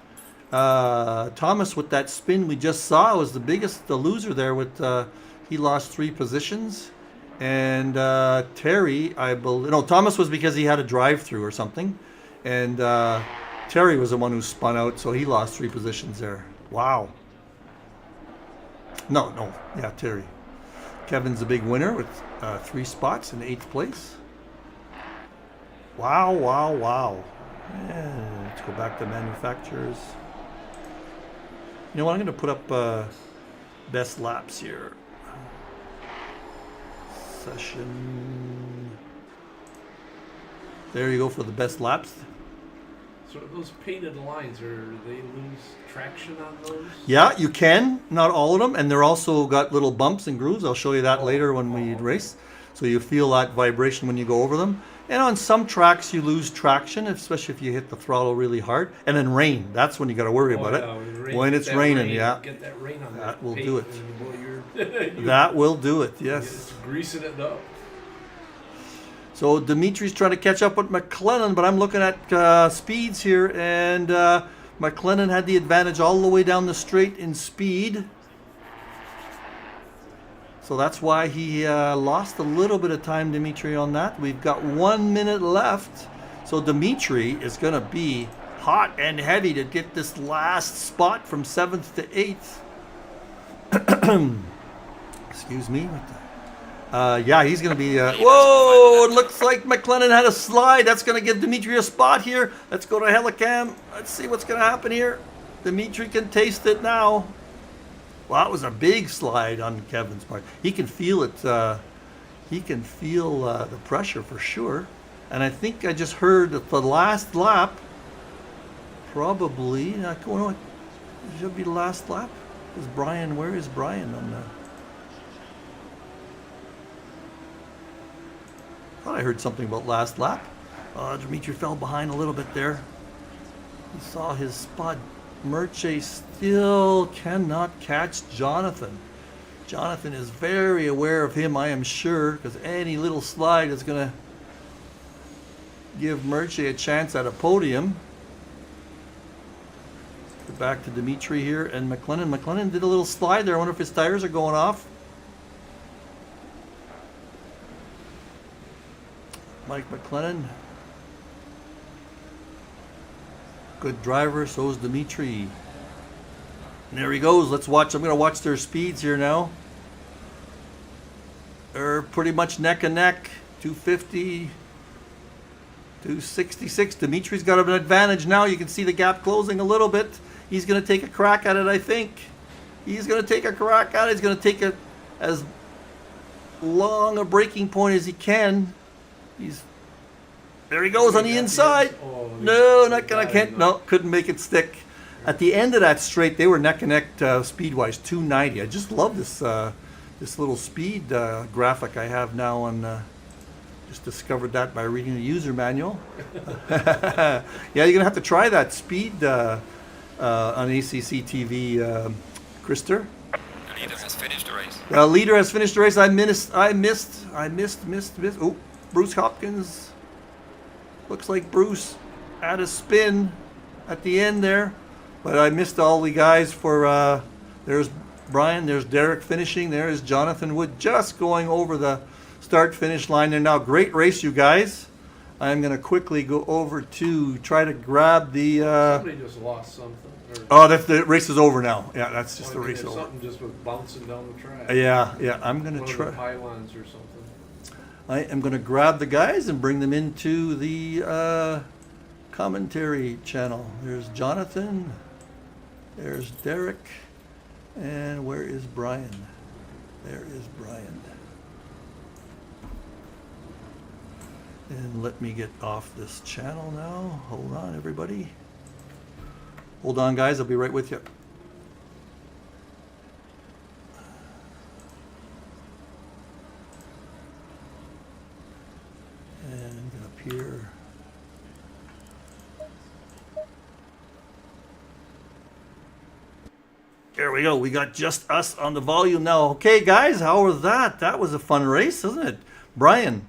Thomas, with that spin we just saw, was the loser there. With he lost 3 positions, and Terry, I believe, no, Thomas was because he had a drive-through or something, and Terry was the one who spun out, so he lost 3 positions there. Wow. No, yeah, Terry. Kevin's a big winner with 3 spots in 8th place. Wow. Yeah, let's go back to manufacturers. You know what? I'm going to put up best laps here. Session. There you go for the best laps. So those painted lines, they lose traction on those? Yeah, you can. Not all of them. And they're also got little bumps and grooves. I'll show you that later when we race. So you feel that vibration when you go over them. And on some tracks you lose traction, especially if you hit the throttle really hard. And then rain. That's when you got to worry about it. When it's raining, Get that rain on that will paint, do it. And, that will do it, yes. It's greasing it up. So Dimitri's trying to catch up with McLennan, but I'm looking at speeds here, and McLennan had the advantage all the way down the straight in speed. So that's why he lost a little bit of time, Dimitri, on that. We've got 1 minute left. So Dimitri is going to be hot and heavy to get this last spot from 7th to 8th. Excuse me. Yeah, he's going to be... whoa! It looks like McLennan had a slide. That's going to give Dimitri a spot here. Let's go to Helicam. Let's see what's going to happen here. Dimitri can taste it now. Well, that was a big slide on Kevin's part. He can feel it. He can feel the pressure for sure. And I think I just heard that the last lap, probably, should be the last lap. Where is Brian on the... I thought I heard something about last lap. Dimitri fell behind a little bit there. He saw his spot. Merche still cannot catch Jonathan. Jonathan is very aware of him, I am sure, because any little slide is going to give Murchie a chance at a podium. Get back to Dimitri here and McLennan. McLennan did a little slide there. I wonder if his tires are going off. Mike McLennan. Good driver, so is Dimitri. And there he goes. Let's watch. I'm going to watch their speeds here now. They're pretty much neck and neck. 250, 266. Dimitri's got an advantage now. You can see the gap closing a little bit. He's going to take a crack at it, I think. He's going to take a crack at it. He's going to take as long a braking point as he can. There he goes on the inside. No, not gonna. Can't. No, couldn't make it stick. At the end of that straight, they were neck and neck speed-wise, 290. I just love this this little speed graphic I have now on. Just discovered that by reading the user manual. Yeah, you're gonna have to try that speed on ACC TV, Krister. The leader has finished the race. Leader has finished the race. I missed. Oh, Bruce Hopkins. Looks like Bruce had a spin at the end there, but I missed all the guys for, there's Brian, there's Derek finishing, there is Jonathan Wood just going over the start-finish line there now. Great race, you guys. I'm going to quickly go over to try to grab the... Somebody just lost something. Oh, the race is over now. Yeah, that's just the race over. Something just was bouncing down the track. Yeah, I'm going to try... One of the pylons or something. I am going to grab the guys and bring them into the commentary channel. There's Jonathan. There's Derek. And where is Brian? There is Brian. And let me get off this channel now. Hold on, everybody. Hold on, guys. I'll be right with you. And up here. There we go. We got just us on the volume now. Okay, guys, how was that? That was a fun race, isn't it? Brian.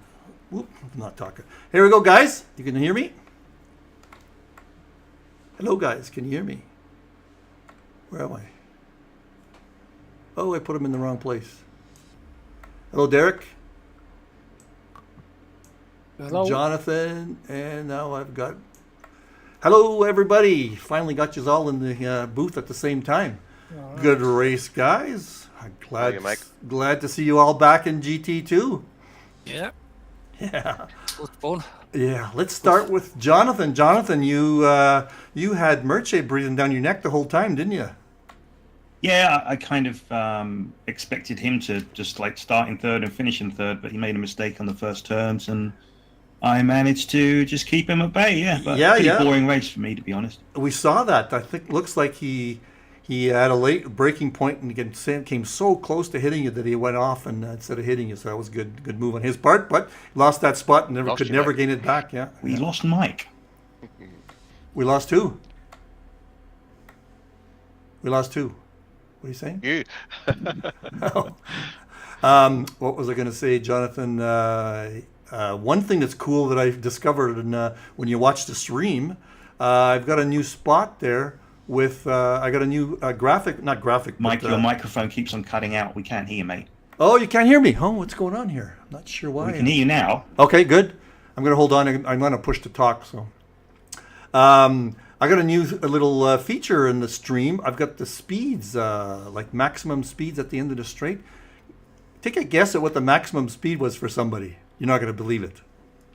Whoop, I'm not talking. Here we go, guys. You can hear me? Hello, guys. Can you hear me? Where am I? Oh, I put him in the wrong place. Hello, Derek. Hello. Jonathan, and now I've got... Hello, everybody. Finally got you all in the booth at the same time. All right. Good race, guys. I'm glad to see you all back in GT2. Yeah. Yeah. It was fun. Yeah. Let's start with Jonathan. Jonathan, you had Murchie breathing down your neck the whole time, didn't you? Yeah, I kind of expected him to just like start in third and finish in third, but he made a mistake on the first turns, and I managed to just keep him at bay. Yeah, but pretty boring race for me, to be honest. We saw that. I think looks like he had a late breaking point and again came so close to hitting you that he went off and instead of hitting you. So that was good move on his part, but lost that spot and could never gain it back. Yeah, we lost Mike. We lost who? We lost who? What are you saying? You. What was I going to say, Jonathan? One thing that's cool that I discovered when you watch the stream, I've got a new spot there with, I got a new graphic, not graphic. Mike, but, your microphone keeps on cutting out. We can't hear you, mate. Oh, you can't hear me? Oh, what's going on here? I'm not sure why. We can hear you now. Okay, good. I'm going to hold on. I'm going to push to talk. So, I got a little feature in the stream. I've got the speeds, like maximum speeds at the end of the straight. Take a guess at what the maximum speed was for somebody. You're not going to believe it.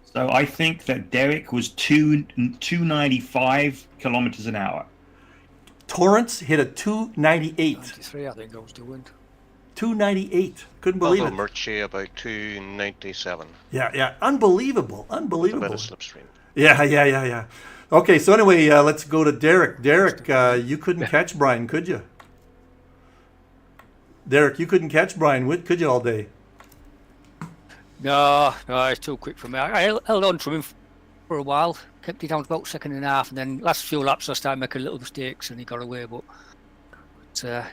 So I think that Derek was 295 kilometers an hour. Torrance hit a 298. 93, I think I was doing. 298. Couldn't believe it. Murchie about 297. Yeah. Unbelievable. A bit of slipstream. Yeah. Okay, so anyway, let's go to Derek. Derek, you couldn't catch Brian, could you? Derek, you couldn't catch Brian, could you, all day? No, it's too quick for me. I held on to him for a while, kept it down to about second and a half, and then last few laps I started making little mistakes and he got away. But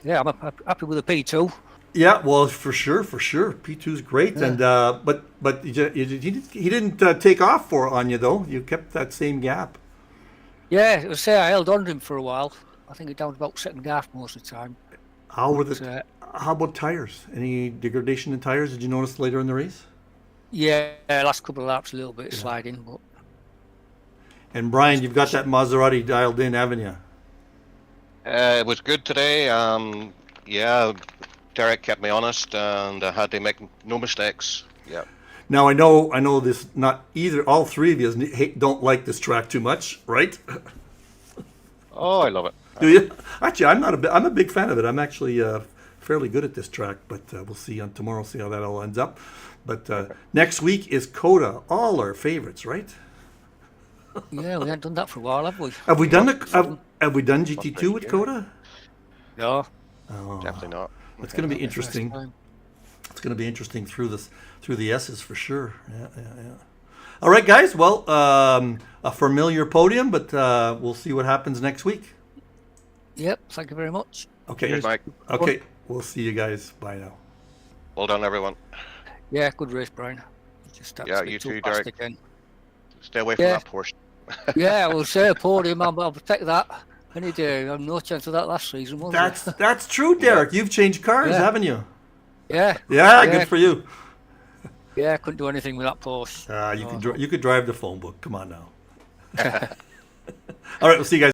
yeah, I'm happy with the P2. Yeah, well, for sure. P2's great, Yeah. and but he didn't take off on you though. You kept that same gap. Yeah, it was say I held on to him for a while. I think he down about second half most of the time. How were But, how about tires? Any degradation in tires? Did you notice later in the race? yeah, last couple of laps a little bit sliding, but And Brian, you've got that Maserati dialed in, haven't you? It was good today. Yeah, Derek kept me honest, and I had to make no mistakes. Yeah. Now I know this. Not either. All three of you don't like this track too much, right? Oh, I love it. Do you? Actually, I'm a big fan of it. I'm actually fairly good at this track, but we'll see on tomorrow. See how that all ends up. But next week is Coda, all our favorites, right? yeah, we haven't done that for a while, have we? Have we done have we done GT2 with Coda? No. Oh, Definitely not. it's going to be First interesting. time. It's going to be interesting through the S's for sure. Yeah. All right, guys. Well, a familiar podium, but we'll see what happens next week. Yep, thank you very much. Okay. Cheers, Mike. Okay. We'll see you guys. Bye now. Well done, everyone. Yeah, good race, Brian. Just had to Yeah, speak you too too, fast Derek. again. Stay away from Yeah. that Porsche. Yeah, we'll say a podium. I'll protect that any day. I have no chance of that last season, was That's true, Derek. You've changed cars, Yeah. haven't you? Yeah. Yeah, good for you. Yeah, couldn't do anything with that Porsche. You could drive the phone book. Come on now. All right, we'll see you guys.